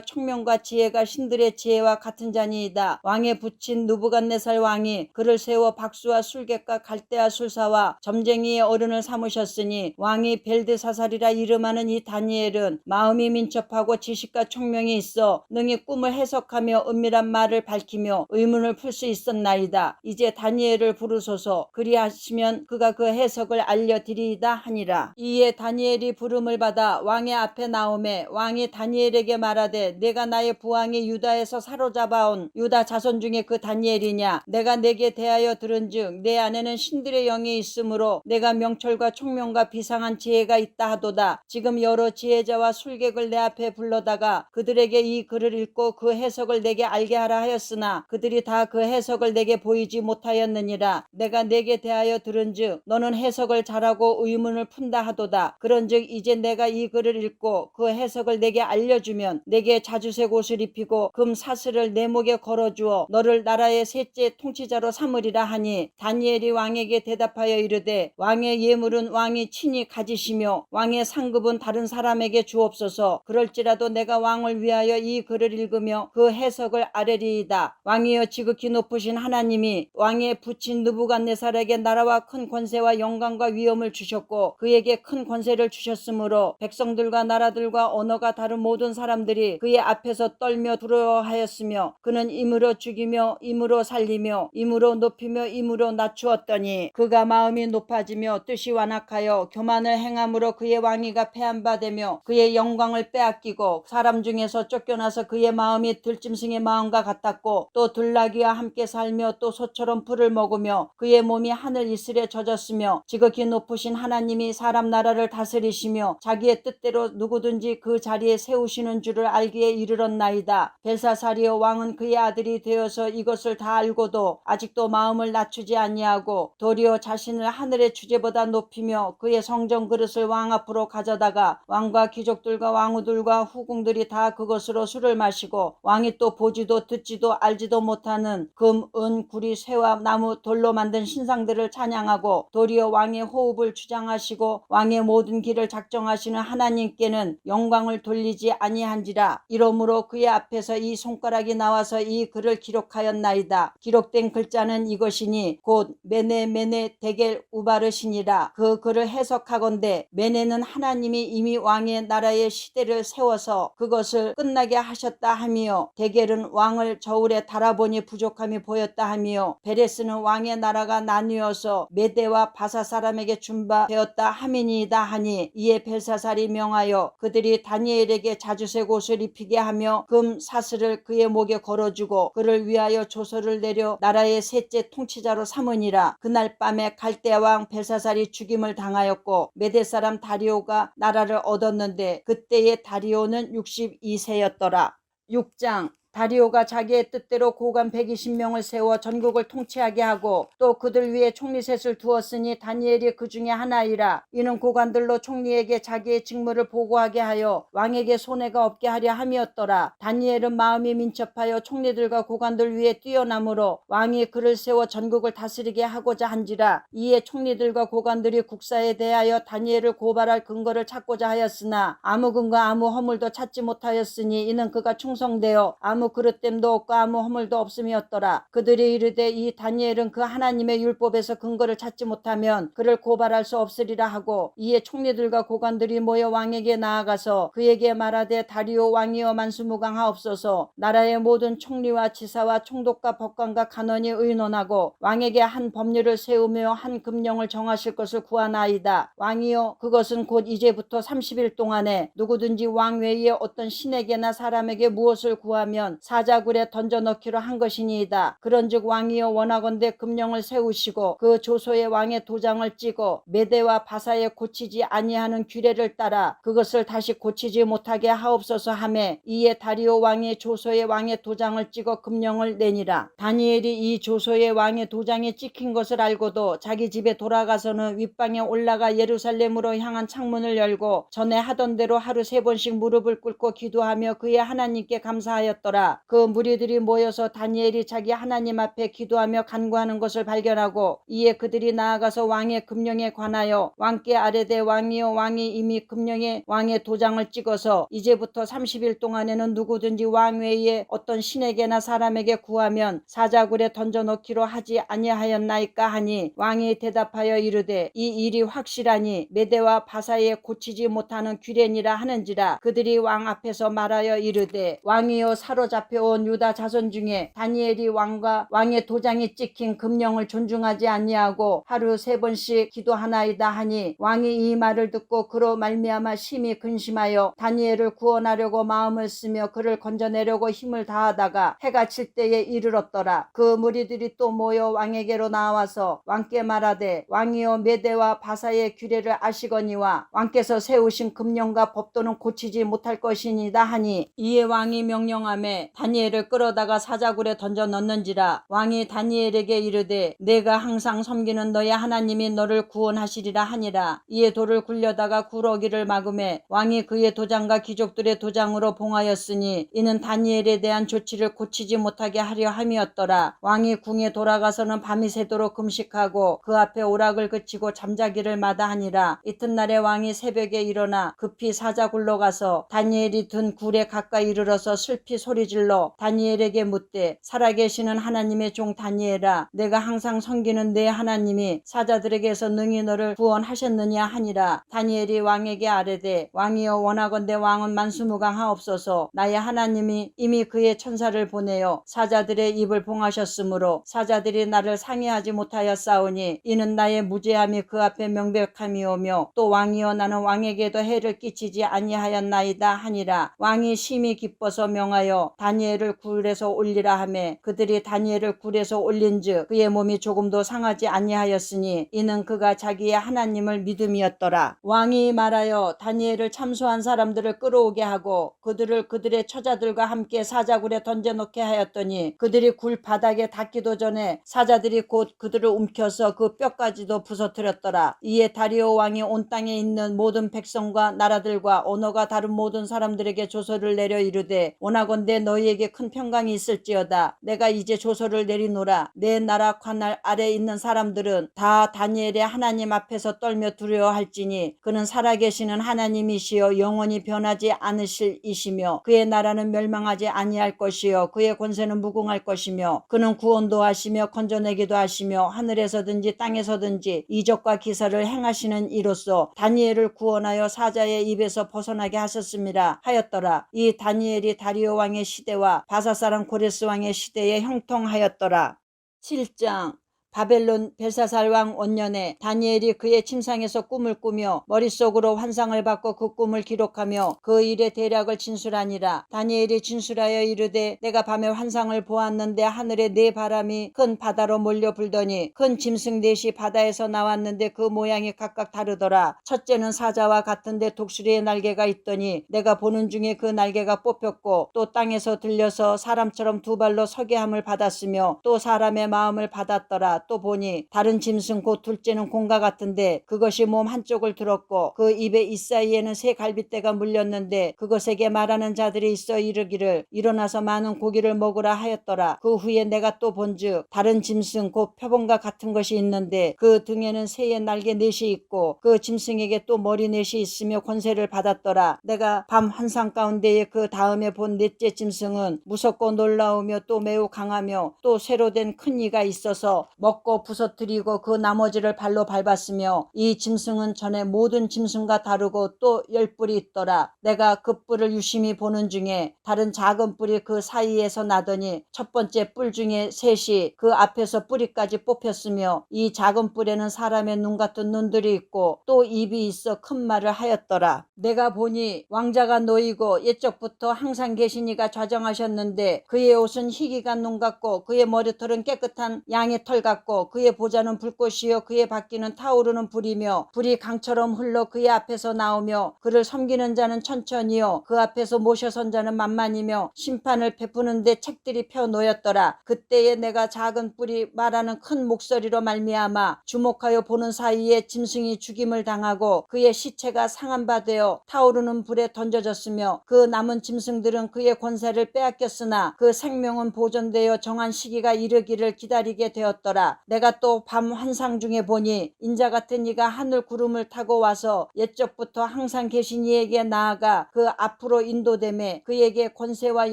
[SPEAKER 1] 총명과 지혜가 신들의 지혜와 같은 자니이다. 왕의 부친 느부갓네살 왕이 그를 세워 박수와 술객과 갈대아 술사와 점쟁이의 어른을 삼으셨으니 왕이 벨드사살이라 이름하는 이 다니엘은 마음이 민첩하고 지식과 총명이 있어 능히 꿈을 해석하며 은밀한 말을 밝히며 의문을 풀 수 있었나이다. 이르렀나이다. 이제 다니엘을 부르소서. 그리하시면 그가 그 해석을 알려드리이다 하니라. 이에 다니엘이 부름을 받아 왕의 앞에 나오매 왕이 다니엘에게 말하되 내가 나의 부왕이 유다에서 사로잡아온 유다 자손 중에 그 다니엘이냐. 내가 내게 대하여 들은즉 내 안에는 신들의 영이 있으므로 내가 명철과 총명과 비상한 지혜가 있다 하도다. 지금 여러 지혜자와 술객을 내 앞에 불러다가 그들에게 이 글을 읽고 그 해석을 내게 알게 하라 하였으나 그들이 다 그 해석을 내게 보이지 못하였느니라. 내가 내게 대하여 들은즉 너는 해석을 잘하고 의문을 푼다 하도다. 그런즉 이제 내가 이 글을 읽고 그 해석을 내게 알려주면 내게 자주색 옷을 입히고 금 사슬을 내 목에 걸어주어 너를 나라의 셋째 통치자로 삼으리라 하니 다니엘이 왕에게 대답하여 이르되 왕의 예물은 왕이 친히 가지시며 왕의 상급은 다른 사람에게 주옵소서. 그럴지라도 내가 왕을 위하여 이 글을 읽으며 그 해석을 아뢰리이다. 왕이여 지극히 높으신 하나님이 왕의 부친 느부갓네살에게 나라와 큰 권세와 영광과 위엄을 주셨고 그에게 큰 권세를 주셨으므로 백성들과 나라들과 언어가 다른 모든 사람들이 그의 앞에서 떨며 두려워하였으며 그는 임으로 죽이며 임으로 살리며 임으로 높이며 임으로 낮추었더니 그가 마음이 높아지며 뜻이 완악하여 교만을 행함으로 그의 왕위가 패한 바 되며 그의 영광을 빼앗기고 사람 중에서 쫓겨나서 그의 마음이 들짐승의 마음과 같았고 또 들나귀와 함께 살며 또 소처럼 풀을 먹으며 그의 몸이 하늘 이슬에 젖었으며 지극히 높으신 하나님이 사람 나라를 다스리시며 자기의 뜻대로 누구든지 그 자리에 세우시는 줄을 알기에 이르렀나이다. 벨사살이여 왕은 그의 아들이 되어서 이것을 다 알고도 아직도 마음을 낮추지 아니하고 도리어 자신을 하늘의 주제보다 높이며 그의 성전 그릇을 왕 앞으로 가져다가 왕과 귀족들과 왕후들과 후궁들이 다 그것으로 술을 마시고 왕이 또 보지도 듣지도 알지도 못하는 금, 은, 구리, 쇠와 나무, 돌로 만든 신상들을 찬양하고 도리어 왕의 호흡을 주장하시고 왕의 모든 길을 작정하시는 하나님께는 영광을 돌리지 아니한지라. 이러므로 그의 앞에서 이 손가락이 나와서 이 글을 기록하였나이다. 기록된 글자는 이것이니 곧 메네 메네 데겔 우바르시니라. 그 글을 해석하건대 메네는 하나님이 이미 왕의 나라의 시대를 세워서 그것을 끝나게 하셨다 하며 데겔은 왕을 저울에 달아보니 부족함이 보였다 하며 베레스는 왕의 나라가 나뉘어서 메대와 바사 사람에게 준바되었다 함이니이다 하니 이에 벨사살이 명하여 그들이 다니엘에게 자주색 옷을 입히게 하며 금 사슬을 그의 목에 걸어주고 그를 위하여 조서를 내려 나라의 셋째 통치자로 삼으니라. 그날 밤에 갈대아 왕 벨사살이 죽임을 당하였고 메대 사람 다리오가 나라를 얻었는데 그때의 다리오는 62세였더라. 6장 다리오가 자기의 뜻대로 고관 120명을 세워 전국을 통치하게 하고 또 그들 위에 총리셋을 두었으니 다니엘이 그 중에 하나이라. 이는 고관들로 총리에게 자기의 직무를 보고하게 하여 왕에게 손해가 없게 하려 함이었더라. 다니엘은 마음이 민첩하여 총리들과 고관들 위에 뛰어나므로 왕이 그를 세워 전국을 다스리게 하고자 한지라. 이에 총리들과 고관들이 국사에 대하여 다니엘을 고발할 근거를 찾고자 하였으나 아무 근거 아무 허물도 찾지 못하였으니 이는 그가 충성되어 아무 그릇됨도 없고 아무 허물도 없음이었더라. 그들이 이르되 이 다니엘은 그 하나님의 율법에서 근거를 찾지 못하면 그를 고발할 수 없으리라 하고 이에 총리들과 고관들이 모여 왕에게 나아가서 그에게 말하되 다리오 왕이여 만수무강하옵소서. 나라의 모든 총리와 지사와 총독과 법관과 간원이 의논하고 왕에게 한 법률을 세우며 한 금령을 정하실 것을 구하나이다. 왕이여 그것은 곧 이제부터 30일 동안에 누구든지 왕 외에 어떤 신에게나 사람에게 무엇을 구하면 사자굴에 던져넣기로 한 것이니이다. 그런즉 왕이여 원하건대 금령을 세우시고 그 조소의 왕의 도장을 찍어 메대와 바사에 고치지 아니하는 규례를 따라 그것을 다시 고치지 못하게 하옵소서 하매 이에 다리오 왕의 조소의 왕의 도장을 찍어 금령을 내니라. 다니엘이 이 조소의 왕의 도장이 찍힌 것을 알고도 자기 집에 돌아가서는 윗방에 올라가 예루살렘으로 향한 창문을 열고 전에 하던 대로 하루 3번씩 무릎을 꿇고 기도하며 그의 하나님께 감사하였더라. 그 무리들이 모여서 다니엘이 자기 하나님 앞에 기도하며 간구하는 것을 발견하고 이에 그들이 나아가서 왕의 금령에 관하여 왕께 아뢰되 왕이여 왕이 이미 금령에 왕의 도장을 찍어서 이제부터 30일 동안에는 누구든지 왕 외에 어떤 신에게나 사람에게 구하면 사자굴에 던져넣기로 하지 아니하였나이까 하니 왕이 대답하여 이르되 이 일이 확실하니 메대와 바사에 고치지 못하는 규례니라 하는지라. 그들이 왕 앞에서 말하여 이르되 왕이여 사로 사로잡혀온 유다 자손 중에 다니엘이 왕과 왕의 도장이 찍힌 금령을 존중하지 아니하고 하루 3번씩 기도하나이다 하니 왕이 이 말을 듣고 그로 말미암아 심히 근심하여 다니엘을 구원하려고 마음을 쓰며 그를 건져내려고 힘을 다하다가 해가 칠 때에 이르렀더라. 그 무리들이 또 모여 왕에게로 나와서 왕께 말하되 왕이여 메대와 바사의 규례를 아시거니와 왕께서 세우신 금령과 법도는 고치지 못할 것이니다 하니 이에 왕이 명령하매 다니엘을 끌어다가 사자굴에 던져 넣는지라. 왕이 다니엘에게 이르되 내가 항상 섬기는 너의 하나님이 너를 구원하시리라 하니라. 이에 돌을 굴려다가 구러기를 막음에 왕이 그의 도장과 귀족들의 도장으로 봉하였으니 이는 다니엘에 대한 조치를 고치지 못하게 하려 함이었더라. 왕이 궁에 돌아가서는 밤이 새도록 금식하고 그 앞에 오락을 그치고 잠자기를 마다하니라. 이튿날에 왕이 새벽에 일어나 급히 사자굴로 가서 다니엘이 든 굴에 가까이 이르러서 슬피 소리질러 다니엘에게 묻되 살아계시는 하나님의 종 다니엘아 내가 항상 섬기는 내 하나님이 사자들에게서 능히 너를 구원하셨느냐 하니라. 다니엘이 왕에게 아뢰되 왕이여 원하건대 왕은 만수무강하옵소서. 나의 하나님이 이미 그의 천사를 보내어 사자들의 입을 봉하셨으므로 사자들이 나를 상해하지 못하였사오니 이는 나의 무죄함이 그 앞에 명백함이오며 또 왕이여 나는 왕에게도 해를 끼치지 아니하였나이다 하니라. 왕이 심히 기뻐서 명하여 다니엘을 굴에서 올리라 하매 그들이 다니엘을 굴에서 올린즉 그의 몸이 조금도 상하지 아니하였으니 이는 그가 자기의 하나님을 믿음이었더라. 왕이 말하여 다니엘을 참소한 사람들을 끌어오게 하고 그들을 그들의 처자들과 함께 사자굴에 던져놓게 하였더니 그들이 굴 바닥에 닿기도 전에 사자들이 곧 그들을 움켜서 그 뼈까지도 부서뜨렸더라. 이에 다리오 왕이 온 땅에 있는 모든 백성과 나라들과 언어가 다른 모든 사람들에게 조서를 내려 이르되 원하건대 너희에게 큰 평강이 있을지어다. 내가 이제 조서를 내리노라. 내 나라 관할 아래 있는 사람들은 다 다니엘의 하나님 앞에서 떨며 두려워할지니 그는 살아계시는 하나님이시여 영원히 변하지 않으실 이시며 그의 나라는 멸망하지 아니할 것이요 그의 권세는 무궁할 것이며 그는 구원도 하시며 건져내기도 하시며 하늘에서든지 땅에서든지 이적과 기사를 행하시는 이로써 다니엘을 구원하여 사자의 입에서 벗어나게 하셨습니다 하였더라. 이 다니엘이 다리오 왕의 시대와 바사사랑 고레스 왕의 시대에 형통하였더라. 7장 바벨론 벨사살 왕 원년에 다니엘이 그의 침상에서 꿈을 꾸며 머릿속으로 환상을 받고 그 꿈을 기록하며 그 일의 대략을 진술하니라. 다니엘이 진술하여 이르되 내가 밤에 환상을 보았는데 하늘에 네 바람이 큰 바다로 몰려 불더니 큰 짐승 넷이 바다에서 나왔는데 그 모양이 각각 다르더라. 첫째는 사자와 같은데 독수리의 날개가 있더니 내가 보는 중에 그 날개가 뽑혔고 또 땅에서 들려서 사람처럼 두 발로 서게 함을 받았으며 또 사람의 마음을 받았더라. 또 보니 다른 짐승 곧 둘째는 공과 같은데 그것이 몸 한쪽을 들었고 그 입에 잇사이에는 새 갈빗대가 물렸는데 그것에게 말하는 자들이 있어 이르기를 일어나서 많은 고기를 먹으라 하였더라. 그 후에 내가 또 본즉 다른 짐승 곧 표범과 같은 것이 있는데 그 등에는 새의 날개 넷이 있고 그 짐승에게 또 머리 넷이 있으며 권세를 받았더라. 내가 밤 환상 가운데에 그 다음에 본 넷째 짐승은 무섭고 놀라우며 또 매우 강하며 또 쇠로 된 큰 이가 있어서 먹고 부서뜨리고 그 나머지를 발로 밟았으며 이 짐승은 전에 모든 짐승과 다르고 또 10뿔이 있더라. 내가 그 뿔을 유심히 보는 중에 다른 작은 뿔이 그 사이에서 나더니 첫 번째 뿔 중에 셋이 그 앞에서 뿌리까지 뽑혔으며 이 작은 뿔에는 사람의 눈 같은 눈들이 있고 또 입이 있어 큰 말을 하였더라. 내가 보니 왕자가 놓이고 옛적부터 항상 계신 이가 좌정하셨는데 그의 옷은 희기가 눈 같고 그의 머리털은 깨끗한 양의 털 같고 그의 보좌는 불꽃이요 그의 바퀴는 타오르는 불이며 불이 강처럼 흘러 그의 앞에서 나오며 그를 섬기는 자는 천천히요 그 앞에서 모셔선 자는 만만이며 심판을 베푸는데 책들이 펴 놓였더라. 그때에 내가 작은 뿔이 말하는 큰 목소리로 말미암아 주목하여 보는 사이에 짐승이 죽임을 당하고 그의 시체가 상한 바 되어 타오르는 불에 던져졌으며 그 남은 짐승들은 그의 권세를 빼앗겼으나 그 생명은 보존되어 정한 시기가 이르기를 기다리게 되었더라. 하니라. 내가 또 밤 환상 중에 보니 인자 같은 이가 하늘 구름을 타고 와서 옛적부터 항상 계신 이에게 나아가 그 앞으로 인도되매 그에게 권세와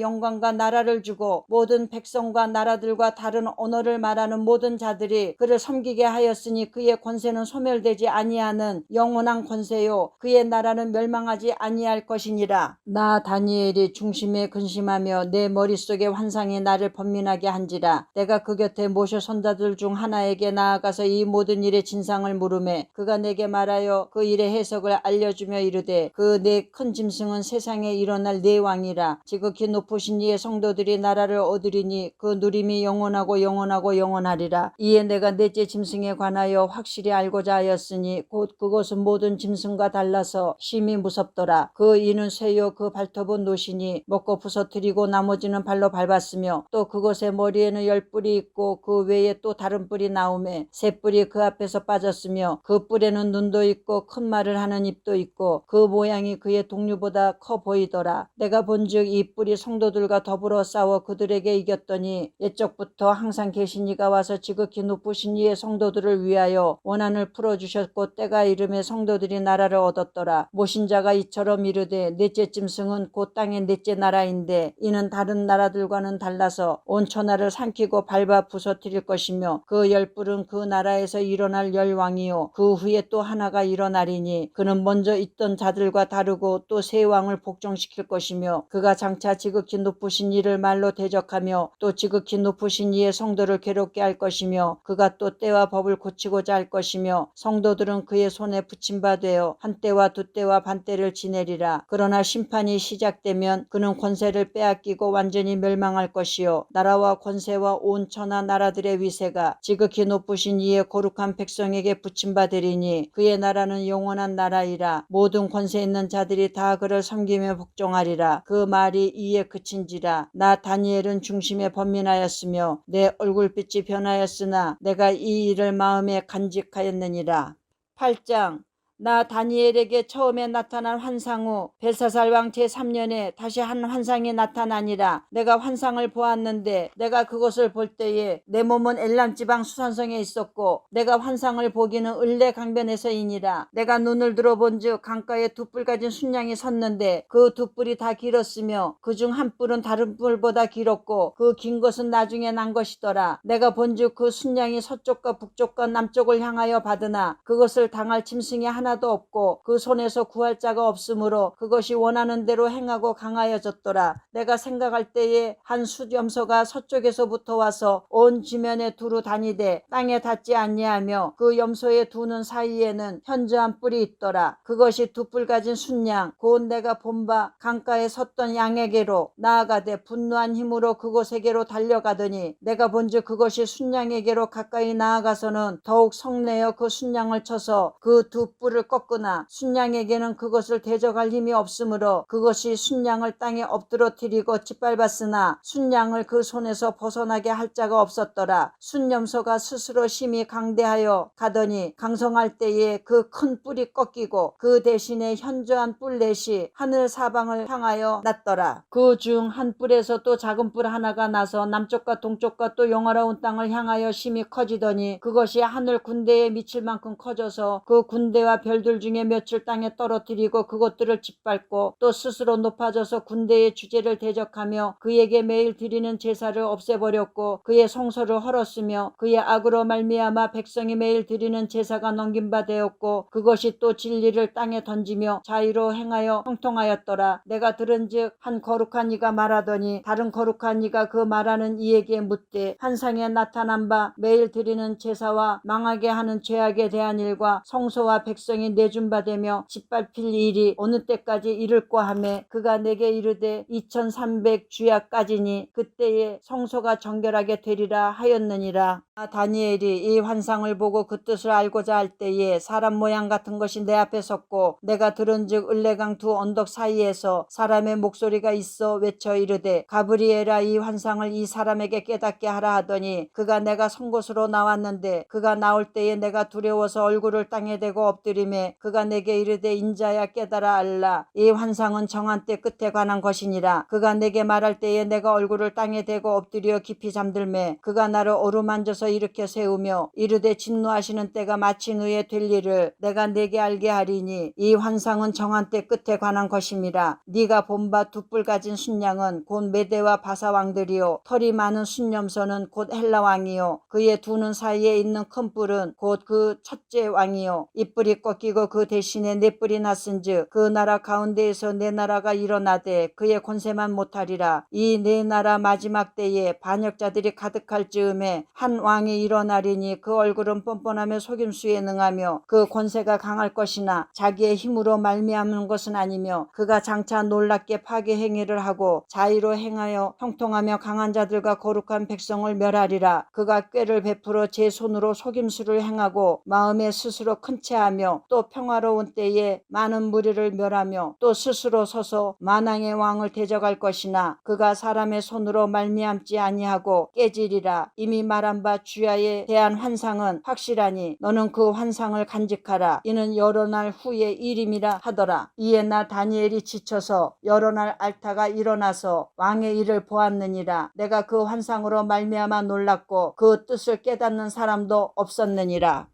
[SPEAKER 1] 영광과 나라를 주고 모든 백성과 나라들과 다른 언어를 말하는 모든 자들이 그를 섬기게 하였으니 그의 권세는 소멸되지 아니하는 영원한 권세요 그의 나라는 멸망하지 아니할 것이니라. 나 다니엘이 중심에 근심하며 내 머릿속에 환상이 나를 번민하게 한지라. 내가 그 곁에 모셔 손자들 중 하나에게 나아가서 이 모든 일의 진상을 물으매 그가 내게 말하여 그 일의 해석을 알려주며 이르되 그 네 큰 짐승은 세상에 일어날 네 왕이라. 지극히 높으신 이의 성도들이 나라를 얻으리니 그 누림이 영원하고 영원하고 영원하리라. 이에 내가 넷째 짐승에 관하여 확실히 알고자 하였으니 곧 그것은 모든 짐승과 달라서 심히 무섭더라. 그 이는 쇠요 그 발톱은 노시니 먹고 부서뜨리고 나머지는 발로 밟았으며 또 그것의 머리에는 10뿔이 있고 그 외에 또 다른 뿔이 나오매 세 뿔이 그 앞에서 빠졌으며 그 뿔에는 눈도 있고 큰 말을 하는 입도 있고 그 모양이 그의 동류보다 커 보이더라. 내가 본즉 이 뿔이 성도들과 더불어 싸워 그들에게 이겼더니 옛적부터 항상 계신 이가 와서 지극히 높으신 이의 성도들을 위하여 원한을 풀어주셨고 때가 이름에 성도들이 나라를 얻었더라. 모신 자가 이처럼 이르되 넷째 짐승은 곧 땅의 넷째 나라인데 이는 다른 나라들과는 달라서 온 천하를 삼키고 밟아 부서뜨릴 것이며 그 10뿔은 그 나라에서 일어날 10왕이요 그 후에 또 하나가 일어나리니 그는 먼저 있던 자들과 다르고 또 새 왕을 복종시킬 것이며 그가 장차 지극히 높으신 이를 말로 대적하며 또 지극히 높으신 이의 성도를 괴롭게 할 것이며 그가 또 때와 법을 고치고자 할 것이며 성도들은 그의 손에 붙임바 되어 한 때와 두 때와 반 때를 지내리라. 그러나 심판이 시작되면 그는 권세를 빼앗기고 완전히 멸망할 것이요 나라와 권세와 온 천하 나라들의 위세가 지극히 높으신 이의 거룩한 백성에게 붙임바 되리니 그의 나라는 영원한 나라이라. 모든 권세 있는 자들이 다 그를 섬기며 복종하리라. 그 말이 이에 그친지라. 나 다니엘은 중심에 번민하였으며 내 얼굴빛이 변하였으나 내가 이 일을 마음에 간직하였느니라. 8장. 나 다니엘에게 처음에 나타난 환상 후 벨사살 왕 제3년에 다시 한 환상이 나타나니라. 내가 환상을 보았는데 내가 그것을 볼 때에 내 몸은 엘람 지방 수산성에 있었고 내가 환상을 보기는 을레 강변에서이니라. 내가 눈을 들어본즉 강가에 두 뿔 가진 순양이 섰는데 그 두 뿔이 다 길었으며 그중 한 뿔은 다른 뿔보다 길었고 그 긴 것은 나중에 난 것이더라. 내가 본즉 그 순양이 서쪽과 북쪽과 남쪽을 향하여 받으나 그것을 당할 짐승이 하나도 없고 그 손에서 구할 자가 없으므로 그것이 원하는 대로 행하고 강하여졌더라. 내가 생각할 때에 한 숫염소가 서쪽에서부터 와서 온 지면에 두루 다니되 땅에 닿지 아니하며 그 염소의 두 눈 사이에는 현저한 뿔이 있더라. 그것이 두 뿔 가진 순양 곧 내가 본 바 강가에 섰던 양에게로 나아가되 분노한 힘으로 그곳에게로 달려가더니 내가 본즉 그것이 순양에게로 가까이 나아가서는 더욱 성내어 그 순양을 쳐서 그 두 뿔을 꺾으나 순양에게는 그것을 대적할 힘이 없으므로 그것이 순양을 땅에 엎드러뜨리고 짓밟았으나 순양을 그 손에서 벗어나게 할 자가 없었더라. 순염소가 스스로 심히 강대하여 가더니 강성할 때에 그 큰 뿔이 꺾이고 그 대신에 현저한 뿔 넷이 하늘 사방을 향하여 났더라. 그 중 한 뿔에서 또 작은 뿔 하나가 나서 남쪽과 동쪽과 또 영화로운 땅을 향하여 심히 커지더니 그것이 하늘 군대에 미칠 만큼 커져서 그 군대와 별들 중에 며칠 땅에 떨어뜨리고 그것들을 짓밟고 또 스스로 높아져서 군대의 주제를 대적하며 그에게 매일 드리는 제사를 없애버렸고 그의 성소를 헐었으며 그의 악으로 말미암아 백성이 매일 드리는 제사가 넘긴 바 되었고 그것이 또 진리를 땅에 던지며 자의로 행하여 형통하였더라. 내가 들은즉 한 거룩한 이가 말하더니 다른 거룩한 이가 그 말하는 이에게 묻되 환상에 나타난 바 매일 드리는 제사와 망하게 하는 죄악에 대한 일과 성소와 백성이 내준바되며 짓밟힐 일이 어느 때까지 이를꼬 하매 그가 내게 이르되 2300 주야까지니 그때에 성소가 정결하게 되리라 하였느니라. 다니엘이 이 환상을 보고 그 뜻을 알고자 할 때에 사람 모양 같은 것이 내 앞에 섰고 내가 들은즉 을레강 두 언덕 사이에서 사람의 목소리가 있어 외쳐 이르되 가브리엘아 이 환상을 이 사람에게 깨닫게 하라 하더니 그가 내가 선 곳으로 나왔는데 그가 나올 때에 내가 두려워서 얼굴을 땅에 대고 엎드리 물으림에 그가 내게 이르되 인자야 깨달아 알라. 이 환상은 정한 때 끝에 관한 것이니라. 그가 내게 말할 때에 내가 얼굴을 땅에 대고 엎드려 깊이 잠들매 그가 나를 어루만져서 일으켜 세우며 이르되 진노하시는 때가 마친 후에 될 일을 내가 내게 알게 하리니 이 환상은 정한 때 끝에 관한 것임이라. 네가 본 바 두 뿔 가진 순양은 곧 메대와 바사 왕들이요 털이 많은 순념소는 곧 헬라 왕이요 그의 두 눈 사이에 있는 큰 뿔은 곧 그 첫째 왕이요 이뿔이 꺾이고 그 대신에 네 뿔이 났은즉 그 나라 가운데에서 네 나라가 일어나되 그의 권세만 못하리라. 이 네 나라 마지막 때에 반역자들이 가득할 즈음에 한 왕이 일어나리니 그 얼굴은 뻔뻔하며 속임수에 능하며 그 권세가 강할 것이나 자기의 힘으로 말미암는 것은 아니며 그가 장차 놀랍게 파괴 행위를 하고 자의로 행하여 형통하며 강한 자들과 거룩한 백성을 멸하리라. 그가 꾀를 베풀어 제 손으로 속임수를 행하고 마음에 스스로 큰 채하며 또 평화로운 때에 많은 무리를 멸하며 또 스스로 서서 만왕의 왕을 대적할 것이나 그가 사람의 손으로 말미암지 아니하고 깨지리라. 이미 말한 바 주야에 대한 환상은 확실하니 너는 그 환상을 간직하라. 이는 여러 날 후의 일임이라 하더라. 이에 나 다니엘이 지쳐서 여러 날 앓다가 일어나서 왕의 일을 보았느니라. 내가 그 환상으로 말미암아 놀랐고 그 뜻을 깨닫는 사람도 없었느니라.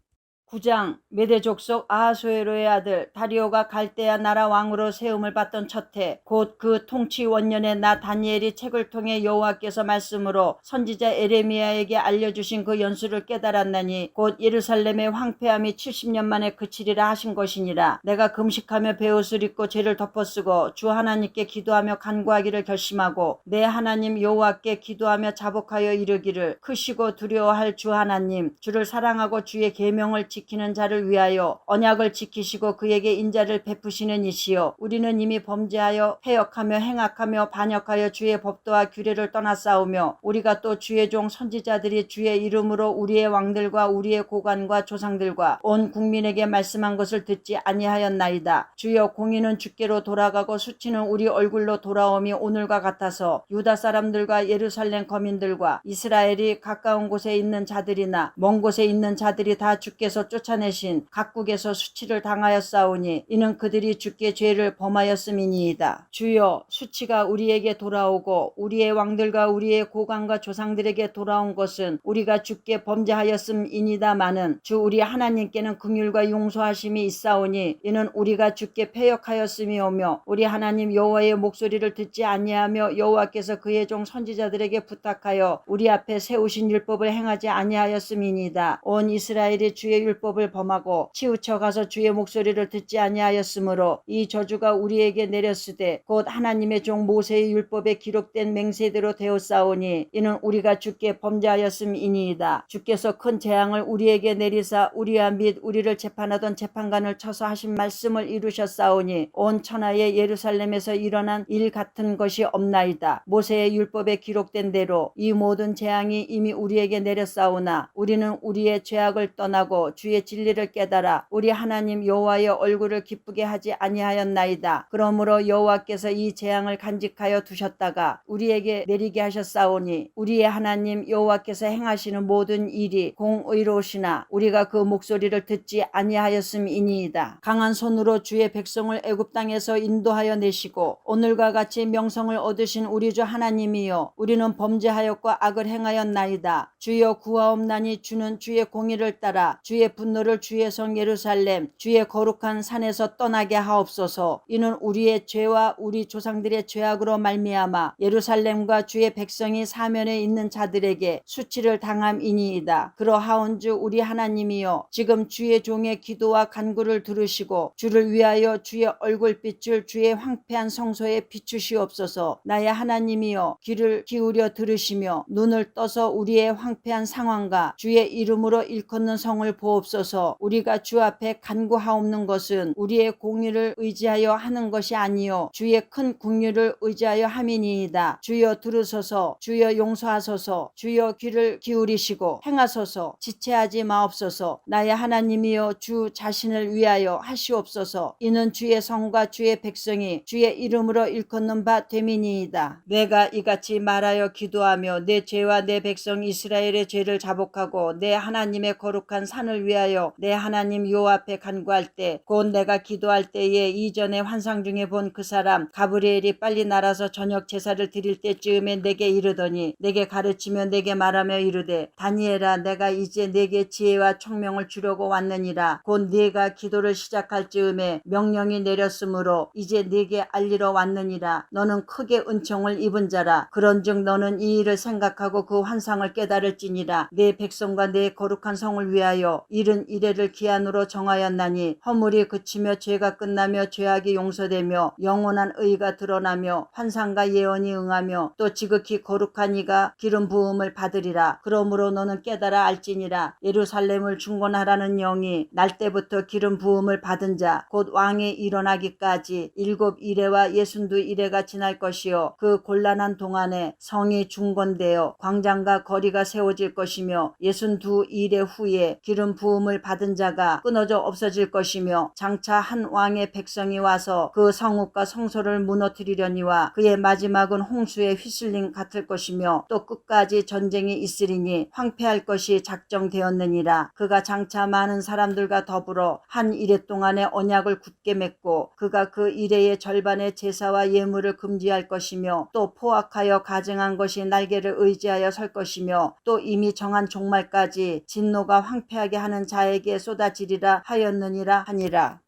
[SPEAKER 1] 9장 메대 족속 아하수에로의 아들 다리오가 갈대아 나라 왕으로 세움을 받던 첫 해 곧 그 통치 원년에 나 다니엘이 책을 통해 여호와께서 말씀으로 선지자 에레미야에게 알려주신 그 연수를 깨달았나니 곧 예루살렘의 황폐함이 70년 만에 그치리라 하신 것이니라. 내가 금식하며 베옷을 입고 죄를 덮어쓰고 주 하나님께 기도하며 간구하기를 결심하고 내 하나님 여호와께 기도하며 자복하여 이르기를 크시고 두려워할 주 하나님 주를 사랑하고 주의 계명을 지키는 자를 위하여 언약을 지키시고 그에게 인자를 베푸시는 이시여 우리는 이미 범죄하여 패역하며 행악하며 반역하여 주의 법도와 규례를 떠나싸우며 우리가 또 주의 종 선지자들이 주의 이름으로 우리의 왕들과 우리의 고관과 조상들과 온 국민에게 말씀한 것을 듣지 아니하였나이다. 주여 공의는 주께로 돌아가고 수치는 우리 얼굴로 돌아옴이 오늘과 같아서 유다 사람들과 예루살렘 거민들과 이스라엘이 가까운 곳에 있는 자들이나 먼 곳에 있는 자들이 다 주께서 쫓아내신 각국에서 수치를 당하였사오니 이는 그들이 주께 죄를 범하였음이니이다. 주여 수치가 우리에게 돌아오고 우리의 왕들과 우리의 고관과 조상들에게 돌아온 것은 우리가 주께 범죄하였음이니다마는 주 우리 하나님께는 긍휼과 용서하심이 있사오니 이는 우리가 주께 패역하였음이오며 우리 하나님 여호와의 목소리를 듣지 아니하며 여호와께서 그의 종 선지자들에게 부탁하여 우리 앞에 세우신 율법을 행하지 아니하였음이니이다. 온 이스라엘이 주의 율법을 범하고 치우쳐 가서 주의 목소리를 듣지 아니하였으므로 이 저주가 우리에게 내렸으되 곧 하나님의 종 모세의 율법에 기록된 맹세대로 되었사오니 이는 우리가 주께 범죄하였음이니이다. 주께서 큰 재앙을 우리에게 내리사 우리와 및 우리를 재판하던 재판관을 쳐서 하신 말씀을 이루셨사오니 온 천하의 예루살렘에서 일어난 일 같은 것이 없나이다. 모세의 율법에 기록된 대로 이 모든 재앙이 이미 우리에게 내렸사오나 우리는 우리의 죄악을 떠나고 주의 진리를 깨달아 우리 하나님 여호와의 얼굴을 기쁘게 하지 아니하였나이다. 그러므로 여호와께서 이 재앙을 간직하여 두셨다가 우리에게 내리게 하셨사오니 우리의 하나님 여호와께서 행하시는 모든 일이 공의로우시나 우리가 그 목소리를 듣지 아니하였음이니이다. 강한 손으로 주의 백성을 애굽 땅에서 인도하여 내시고 오늘과 같이 명성을 얻으신 우리 주 하나님이여 우리는 범죄하였고 악을 행하였나이다. 주여 구하옵나니 주는 주의 공의를 따라 주의 분노를 주의 성 예루살렘 주의 거룩한 산에서 떠나게 하옵소서. 이는 우리의 죄와 우리 조상들의 죄악으로 말미암아 예루살렘과 주의 백성이 사면에 있는 자들에게 수치를 당함이니이다. 그러하온즉 우리 하나님이여 지금 주의 종의 기도와 간구를 들으시고 주를 위하여 주의 얼굴빛을 주의 황폐한 성소에 비추시옵소서. 나의 하나님이여 귀를 기울여 들으시며 눈을 떠서 우리의 황폐한 상황과 주의 이름으로 일컫는 성을 보옵소서. 우리가 주 앞에 간구하옵는 것은 우리의 공의를 의지하여 하는 것이 아니요 주의 큰 긍휼을 의지하여 함이니이다. 주여 들으소서. 주여 용서하소서. 주여 귀를 기울이시고 행하소서. 지체하지 마옵소서. 나의 하나님이여 주 자신을 위하여 하시옵소서. 이는 주의 성과 주의 백성이 주의 이름으로 일컫는 바 됨이니이다. 내가 이같이 말하여 기도하며 내 죄와 내 백성 이스라엘의 죄를 자복하고 내 하나님의 거룩한 산을 위하여 내 하나님 여호와 앞에 간구할 때 곧 내가 기도할 때에 이전에 환상 중에 본 그 사람 가브리엘이 빨리 날아서 저녁 제사를 드릴 때쯤에 내게 이르더니 내게 가르치며 내게 말하며 이르되 다니엘아 내가 이제 내게 지혜와 총명을 주려고 왔느니라. 곧 네가 기도를 시작할 즈음에 명령이 내렸으므로 이제 네게 알리러 왔느니라. 너는 크게 은총을 입은 자라. 그런즉 너는 이 일을 생각하고 그 환상을 깨달을지니라. 네 백성과 네 거룩한 성을 위하여 이른 이래를 기한으로 정하였나니 허물이 그치며 죄가 끝나며 죄악이 용서되며 영원한 의가 드러나며 환상과 예언이 응하며 또 지극히 거룩한 이가 기름 부음을 받으리라. 그러므로 너는 깨달아 알지니라. 예루살렘을 중건하라는 영이 날 때부터 기름 부음을 받은 자 곧 왕이 일어나기까지 7 이레와 62 이레가 지날 것이요 그 곤란한 동안에 성이 중건되어 광장과 거리가 세워질 것이며 62 이레 후에 기름 부음을 받은 자가 끊어져 없어질 것이며 장차 한 왕의 백성이 와서 그 성읍과 성소를 무너뜨리려니와 그의 마지막은 홍수의 휘슬림 같을 것이며 또 끝까지 전쟁이 있으리니 황폐할 것이 작정되었느니라. 그가 장차 많은 사람들과 더불어 한 이레 동안의 언약을 굳게 맺고 그가 그 이레의 절반의 제사와 예물을 금지할 것이며 또 포악하여 가증한 것이 날개를 의지하여 설 것이며 또 이미 정한 종말까지 진노가 황폐하게 하는 자에게 쏟아지리라 하였느니라 하니라.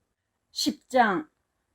[SPEAKER 1] 10장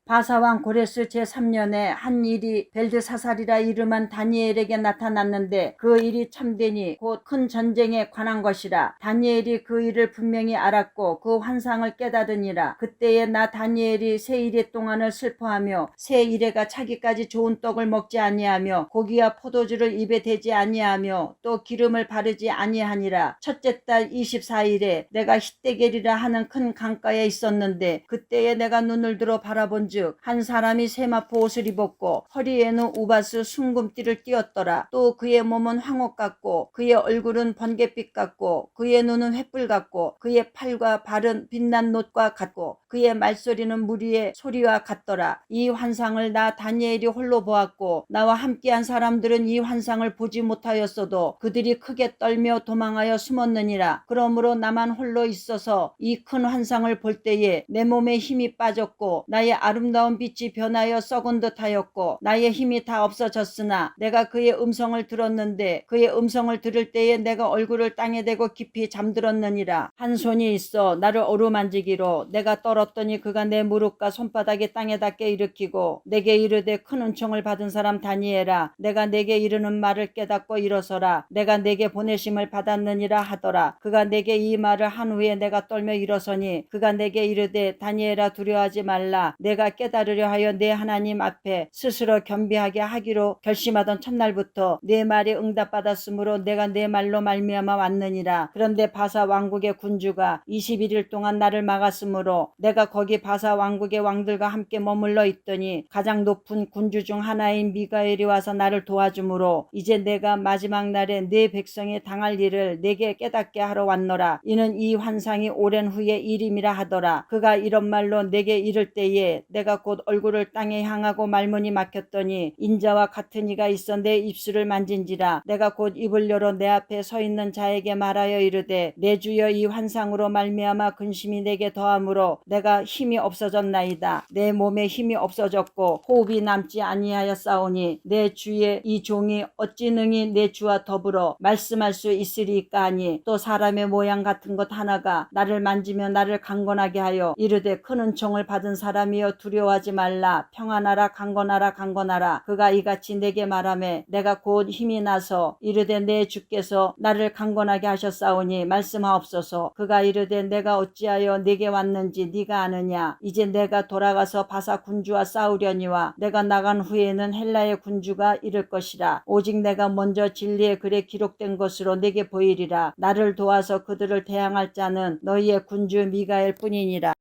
[SPEAKER 1] 바사왕 고레스 제3년에 한 일이 벨드사살이라 이름한 다니엘에게 나타났는데 그 일이 참되니 곧 큰 전쟁에 관한 것이라. 다니엘이 그 일을 분명히 알았고 그 환상을 깨닫으니라. 그때에 나 다니엘이 세 이레 동안을 슬퍼하며 세 이레가 차기까지 좋은 떡을 먹지 아니하며 고기와 포도주를 입에 대지 아니하며 또 기름을 바르지 아니하니라. 첫째 달 24일에 내가 hit데겔이라 하는 큰 강가에 있었는데 그때에 내가 눈을 들어 바라본 한 사람이 세마포 옷을 입었고 허리에는 우바스 순금띠를 띠었더라. 또 그의 몸은 황옥 같고 그의 얼굴은 번갯빛 같고 그의 눈은 횃불 같고 그의 팔과 발은 빛난 놋과 같고 그의 말소리는 무리의 소리와 같더라. 이 환상을 나 다니엘이 홀로 보았고 나와 함께한 사람들은 이 환상을 보지 못하였어도 그들이 크게 떨며 도망하여 숨었느니라. 그러므로 나만 홀로 있어서 이 큰 환상을 볼 때에 내 몸에 힘이 빠졌고 나의 아름다운 빛이 변하여 썩은 듯하였고 나의 힘이 다 없어졌으나 내가 그의 음성을 들었는데 그의 음성을 들을 때에 내가 얼굴을 땅에 대고 깊이 잠들었느니라. 한 손이 있어 나를 어루만지기로 내가 떨었더니 그가 내 무릎과 손바닥이 땅에 닿게 일으키고 내게 이르되 큰 은총을 받은 사람 다니엘아 내가 내게 이르는 말을 깨닫고 일어서라. 내가 내게 보내심을 받았느니라 하더라. 그가 내게 이 말을 한 후에 내가 떨며 일어서니 그가 내게 이르되 다니엘아 두려워하지 말라. 내가 깨달으려 하여 내 하나님 앞에 스스로 겸비하게 하기로 결심하던 첫날부터 내 말에 응답받았으므로 내가 내 말로 말미암아 왔느니라. 그런데 바사 왕국의 군주가 21일 동안 나를 막았으므로 내가 거기 바사 왕국의 왕들과 함께 머물러 있더니 가장 높은 군주 중 하나인 미가엘이 와서 나를 도와주므로 이제 내가 마지막 날에 네 백성이 당할 일을 내게 깨닫게 하러 왔노라. 이는 이 환상이 오랜 후에 일임이라 하더라. 그가 이런 말로 내게 이를 때에 내가 곧 얼굴을 땅에 향하고 말문이 막혔더니 인자와 같은 이가 있어 내 입술을 만진지라. 내가 곧 입을 열어 내 앞에 서 있는 자에게 말하여 이르되 내 주여 이 환상으로 말미암아 근심이 내게 더하므로 내가 힘이 없어졌나이다. 내 몸에 힘이 없어졌고 호흡이 남지 아니하였사오니 내 주의 이 종이 어찌 능히 내 주와 더불어 말씀할 수 있으리까 하니 또 사람의 모양 같은 것 하나가 나를 만지며 나를 강건하게 하여 이르되 큰 은총을 받은 사람이여 두려워하지 말라. 평안하라 강건하라 강건하라. 그가 이같이 내게 말하매 내가 곧 힘이 나서 이르되 내 주께서 나를 강건하게 하셨사오니 말씀하옵소서. 그가 이르되 내가 어찌하여 내게 왔는지 네가 아느냐. 이제 내가 돌아가서 바사 군주와 싸우려니와 내가 나간 후에는 헬라의 군주가 이를 것이라. 오직 내가 먼저 진리의 글에 기록된 것으로 내게 보이리라. 나를 도와서 그들을 대항할 자는 너희의 군주 미가엘 뿐이니라.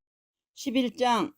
[SPEAKER 1] 11장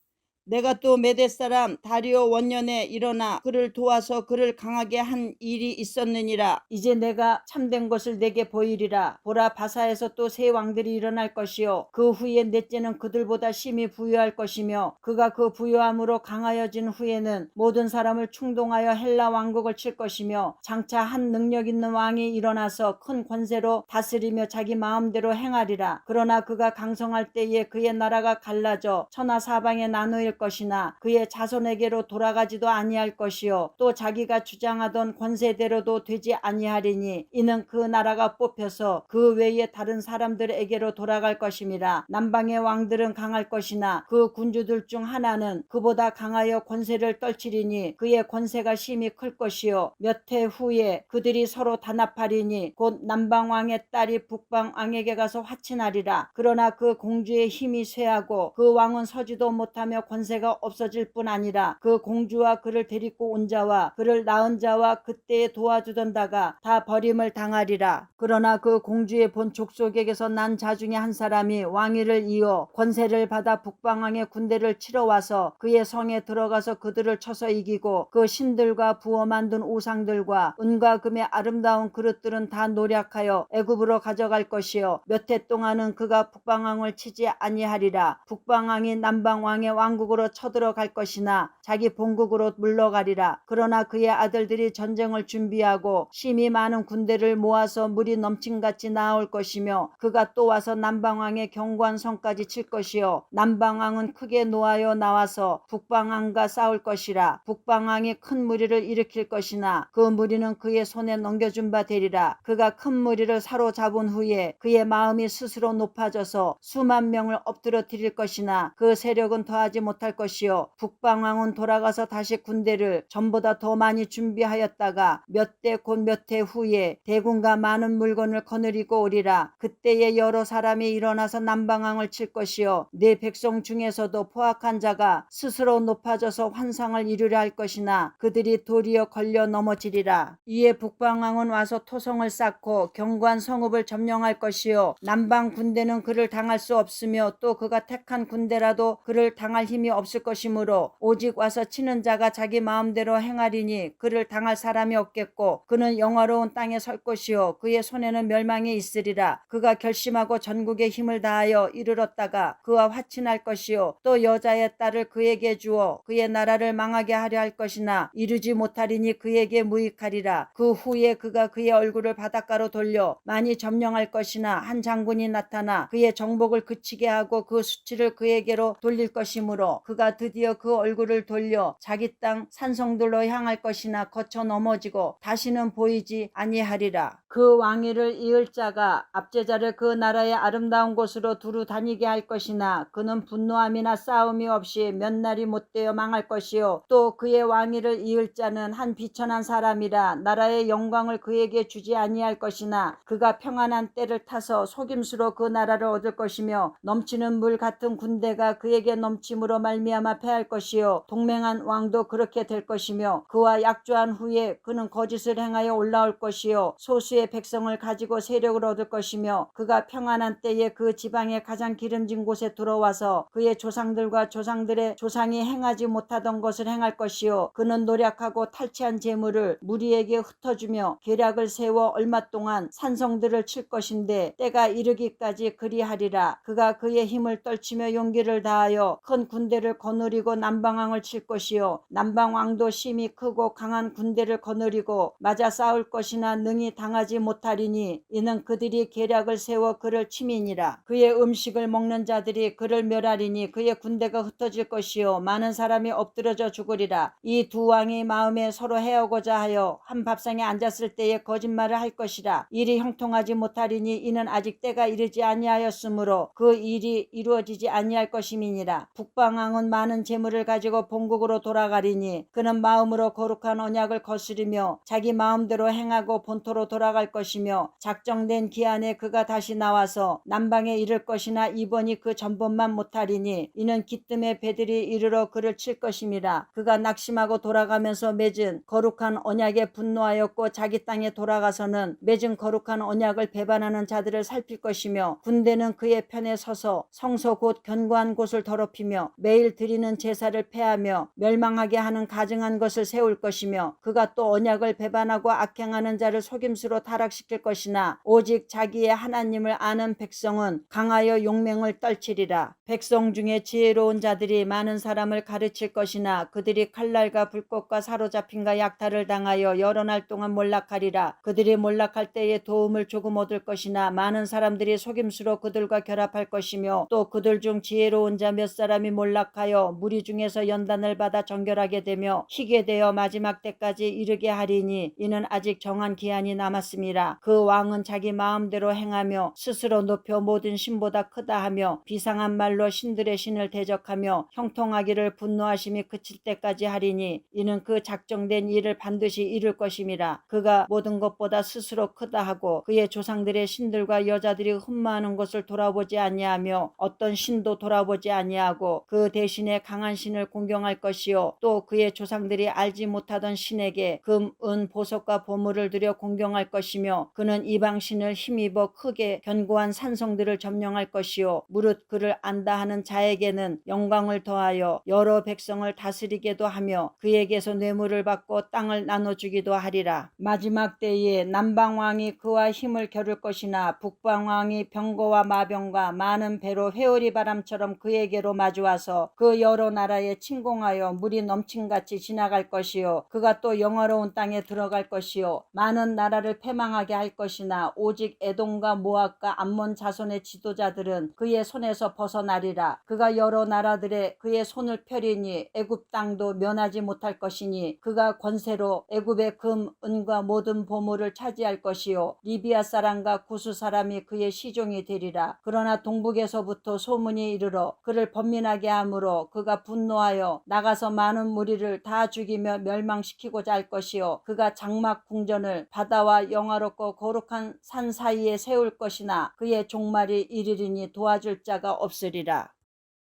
[SPEAKER 1] 내가 또 메대 사람 다리오 원년에 일어나 그를 도와서 그를 강하게 한 일이 있었느니라. 이제 내가 참된 것을 내게 보이리라. 보라, 바사에서 또 새 왕들이 일어날 것이요 그 후에 넷째는 그들보다 심히 부유할 것이며 그가 그 부유함으로 강하여진 후에는 모든 사람을 충동하여 헬라 왕국을 칠 것이며 장차 한 능력 있는 왕이 일어나서 큰 권세로 다스리며 자기 마음대로 행하리라. 그러나 그가 강성할 때에 그의 나라가 갈라져 천하 사방에 나누일 것이나 그의 자손에게로 돌아가지도 아니할 것이요 또 자기가 주장하던 권세대로도 되지 아니하리니 이는 그 나라가 뽑혀서 그 외에 다른 사람들에게로 돌아갈 것임이라. 남방의 왕들은 강할 것이나 그 군주들 중 하나는 그보다 강하여 권세를 떨치리니 그의 권세가 심히 클 것이요 몇 해 후에 그들이 서로 단합하리니 곧 남방왕의 딸이 북방왕에게 가서 화친하리라. 그러나 그 공주의 힘이 쇠하고 그 왕은 서지도 못하며 권세가 없어질 뿐 아니라 그 공주와 그를 데리고 온 자와 그를 낳은 자와 그때에 도와주던 자가 다 버림을 당하리라. 그러나 그 공주의 본 족속에게서 난 자 중에 한 사람이 왕위를 이어 권세를 받아 북방왕의 군대를 치러 와서 그의 성에 들어가서 그들을 쳐서 이기고 그 신들과 부어 만든 우상들과 은과 금의 아름다운 그릇들은 다 노략하여 애굽으로 가져갈 것이요 몇 해 동안은 그가 북방왕을 치지 아니하리라. 북방왕이 남방왕의 왕국으로 쳐들어갈 것이나 자기 본국으로 물러가리라. 그러나 그의 아들들이 전쟁을 준비하고 심히 많은 군대를 모아서 물이 넘친같이 나올 것이며 그가 또 와서 남방왕의 견고한 성까지 칠 것이요 남방왕은 크게 노하여 나와서 북방왕과 싸울 것이라. 북방왕이 큰 무리를 일으킬 것이나 그 무리는 그의 손에 넘겨준 바 되리라. 그가 큰 무리를 사로잡은 후에 그의 마음이 스스로 높아져서 수만 명을 엎드려 드릴 것이나 그 세력은 더하지 못할 것이요 북방왕은 돌아가서 다시 군대를 전보다 더 많이 준비하였다가 몇 대 곧 몇 해 후에 대군과 많은 물건을 거느리고 오리라. 그때에 여러 사람이 일어나서 남방왕을 칠 것이요 내 백성 중에서도 포악한 자가 스스로 높아져서 환상을 이루려 할 것이나 그들이 도리어 걸려 넘어지리라. 이에 북방왕은 와서 토성을 쌓고 견고한 성읍을 점령할 것이요 남방 군대는 그를 당할 수 없으며 또 그가 택한 군대라도 그를 당할 힘이 없을 것이므로 오직 와서 치는 자가 자기 마음대로 행하리니 그를 당할 사람이 없겠고 그는 영화로운 땅에 설 것이요 그의 손에는 멸망이 있으리라. 그가 결심하고 전국의 힘을 다하여 이르렀다가 그와 화친할 것이요 또 여자의 딸을 그에게 주어 그의 나라를 망하게 하려 할 것이나 이루지 못하리니 그에게 무익하리라. 그 후에 그가 그의 얼굴을 바닷가로 돌려 많이 점령할 것이나 한 장군이 나타나 그의 정복을 그치게 하고 그 수치를 그에게로 돌릴 것이므로 그가 드디어 그 얼굴을 돌려 자기 땅 산성들로 향할 것이나 거쳐 넘어지고 다시는 보이지 아니하리라. 그 왕위를 이을 자가 압제자를 그 나라의 아름다운 곳으로 두루 다니게 할 것이나 그는 분노함이나 싸움이 없이 몇 날이 못되어 망할 것이요 또 그의 왕위를 이을 자는 한 비천한 사람이라 나라의 영광을 그에게 주지 아니할 것이나 그가 평안한 때를 타서 속임수로 그 나라를 얻을 것이며 넘치는 물 같은 군대가 그에게 넘침으로 말미암아 패할 것이요 동맹한 왕도 그렇게 될 것이며 그와 약조한 후에 그는 거짓을 행하여 올라올 것이요 소수의 백성을 가지고 세력을 얻을 것이며 그가 평안한 때에 그 지방의 가장 기름진 곳에 들어와서 그의 조상들과 조상들의 조상이 행하지 못하던 것을 행할 것이요 그는 노력하고 탈취한 재물을 무리에게 흩어주며 계략을 세워 얼마 동안 산성들을 칠 것인데 때가 이르기까지 그리하리라. 그가 그의 힘을 떨치며 용기를 다하여 큰 군대를 거느리고 남방왕을 칠 것이요 남방왕도 심히 크고 강한 군대를 거느리고 맞아 싸울 것이나 능히 당하지 못하리니 이는 그들이 계략을 세워 그를 침이니라. 그의 음식을 먹는 자들이 그를 멸하리니 그의 군대가 흩어질 것이요 많은 사람이 엎드러져 죽으리라. 이 두 왕이 마음에 서로 해하고자 하여 한 밥상에 앉았을 때에 거짓말을 할 것이라. 일이 형통하지 못하리니 이는 아직 때가 이르지 아니하였으므로 그 일이 이루어지지 아니할 것임이니라. 북방왕은 많은 재물을 가지고 본국으로 돌아가리니 그는 마음으로 거룩한 언약을 거스리며 자기 마음대로 행하고 본토로 돌아갈 것이며 작정된 기한에 그가 다시 나와서 남방에 이를 것이나 이번이 그 전번만 못하리니 이는 기뜸에 배들이 이르러 그를 칠 것임이라. 그가 낙심하고 돌아가면서 맺은 거룩한 언약에 분노하였고 자기 땅에 돌아가서는 맺은 거룩한 언약을 배반하는 자들을 살필 것이며 군대는 그의 편에 서서 성소 곧 견고한 곳을 더럽히며 매일 매일 드리는 제사를 폐하며 멸망하게 하는 가증한 것을 세울 것이며 그가 또 언약을 배반하고 악행하는 자를 속임수로 타락시킬 것이나 오직 자기의 하나님을 아는 백성은 강하여 용맹을 떨치리라. 백성 중에 지혜로운 자들이 많은 사람을 가르칠 것이나 그들이 칼날과 불꽃과 사로잡힘과 약탈을 당하여 여러 날 동안 몰락하리라. 그들이 몰락할 때에 도움을 조금 얻을 것이나 많은 사람들이 속임수로 그들과 결합할 것이며 또 그들 중 지혜로운 자 몇 사람이 몰락하여 무리 중에서 연단을 받아 정결하게 되며 희게 되어 마지막 때까지 이르게 하리니 이는 아직 정한 기한이 남았음이라. 그 왕은 자기 마음대로 행하며 스스로 높여 모든 신보다 크다 하며 비상한 말로 신들의 신을 대적하며 형통하기를 분노하심이 그칠 때까지 하리니 이는 그 작정된 일을 반드시 이룰 것임이라. 그가 모든 것보다 스스로 크다 하고 그의 조상들의 신들과 여자들이 흠모하는 것을 돌아보지 아니하며 어떤 신도 돌아보지 아니하고 그 대신에 강한 신을 공경할 것이요 또 그의 조상들이 알지 못하던 신에게 금, 은, 보석과 보물을 들여 공경할 것이며 그는 이방 신을 힘입어 크게 견고한 산성들을 점령할 것이요 무릇 그를 안다 하는 자에게는 영광을 더하여 여러 백성을 다스리게도 하며 그에게서 뇌물을 받고 땅을 나눠주기도 하리라. 마지막 때에 남방왕이 그와 힘을 겨룰 것이나 북방왕이 병거와 마병과 많은 배로 회오리 바람처럼 그에게로 마주와서 그 여러 나라에 침공하여 물이 넘침같이 지나갈 것이요 그가 또 영화로운 땅에 들어갈 것이요 많은 나라를 패망하게 할 것이나 오직 에돔과 모압과 암몬 자손의 지도자들은 그의 손에서 벗어나리라. 그가 여러 나라들의 그의 손을 펴리니 애굽 땅도 면하지 못할 것이니 그가 권세로 애굽의 금, 은과 모든 보물을 차지할 것이요 리비아 사람과 구스 사람이 그의 시종이 되리라. 그러나 동북에서부터 소문이 이르러 그를 번민하게 하므로 그가 분노하여 나가서 많은 무리를 다 죽이며 멸망시키고자 할 것이요 그가 장막 궁전을 바다와 영화롭고 거룩한 산 사이에 세울 것이나 그의 종말이 이르리니 도와줄 자가 없으리라.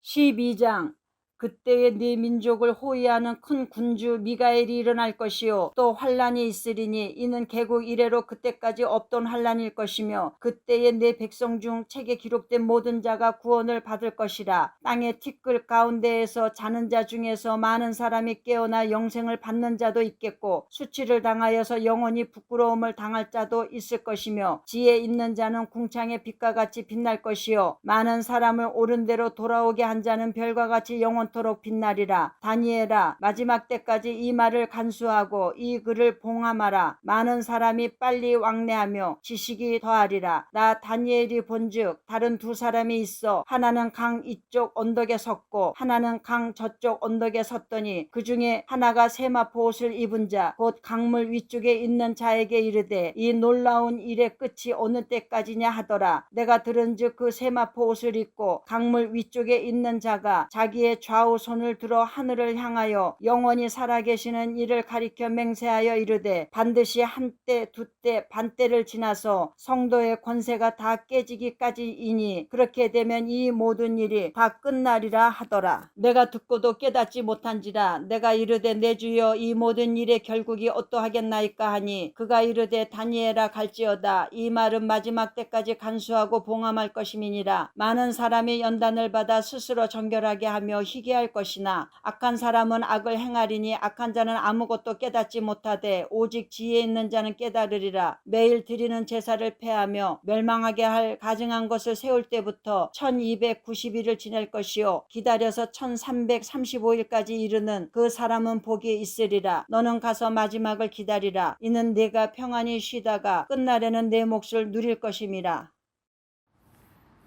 [SPEAKER 1] 12장 그때에 네 민족을 호위하는 큰 군주 미가엘이 일어날 것이요 또 환란이 있으리니 이는 개국 이래로 그때까지 없던 환란일 것이며 그때에 네 백성 중 책에 기록된 모든 자가 구원을 받을 것이라. 땅의 티끌 가운데에서 자는 자 중에서 많은 사람이 깨어나 영생을 받는 자도 있겠고 수치를 당하여서 영원히 부끄러움을 당할 자도 있을 것이며 지혜 있는 자는 궁창의 빛과 같이 빛날 것이요 많은 사람을 옳은 대로 돌아오게 한 자는 별과 같이 영원토록 빛나리라. 다니엘아 마지막 때까지 이 말을 간수하고 이 글을 봉함하라. 많은 사람이 빨리 왕래하며 지식이 더하리라. 나 다니엘이 본즉 다른 두 사람이 있어 하나는 강 이쪽 언덕에 섰고 하나는 강 저쪽 언덕에 섰더니 그 중에 하나가 세마포 옷을 입은 자 곧 강물 위쪽에 있는 자에게 이르되 이 놀라운 일의 끝이 어느 때까지냐 하더라. 내가 들은즉 그 세마포 옷을 입고 강물 위쪽에 있는 자가 자기의 좌우 손을 들어 하늘을 향하여 영원히 살아계시는 이를 가리켜 맹세하여 이르되 반드시 한때 두때 반때를 지나서 성도의 권세가 다 깨지기까지이니 그렇게 되면 이 모든 일이 다 끝나리라 하더라. 내가 듣고도 깨닫지 못한지라. 내가 이르되 내 주여 이 모든 일의 결국이 어떠하겠나이까 하니 그가 이르되 다니엘아 갈지어다. 이 말은 마지막 때까지 간수하고 봉함할 것임이니라. 많은 사람이 연단을 받아 스스로 정결하게 하며 희게 할 것이나 악한 사람은 악을 행하리니 악한 자는 아무것도 깨닫지 못하되 오직 지혜 있는 자는 깨달으리라. 매일 드리는 제사를 폐하며 멸망하게 할 가증한 것을 세울 때부터 1290일을 지낼 것이요 기다려서 1335일까지 이르는 그 사람은 복이 있으리라. 너는 가서 마지막을 기다리라. 이는 네가 평안히 쉬다가 끝날에는 내 몫을 누릴 것임이라.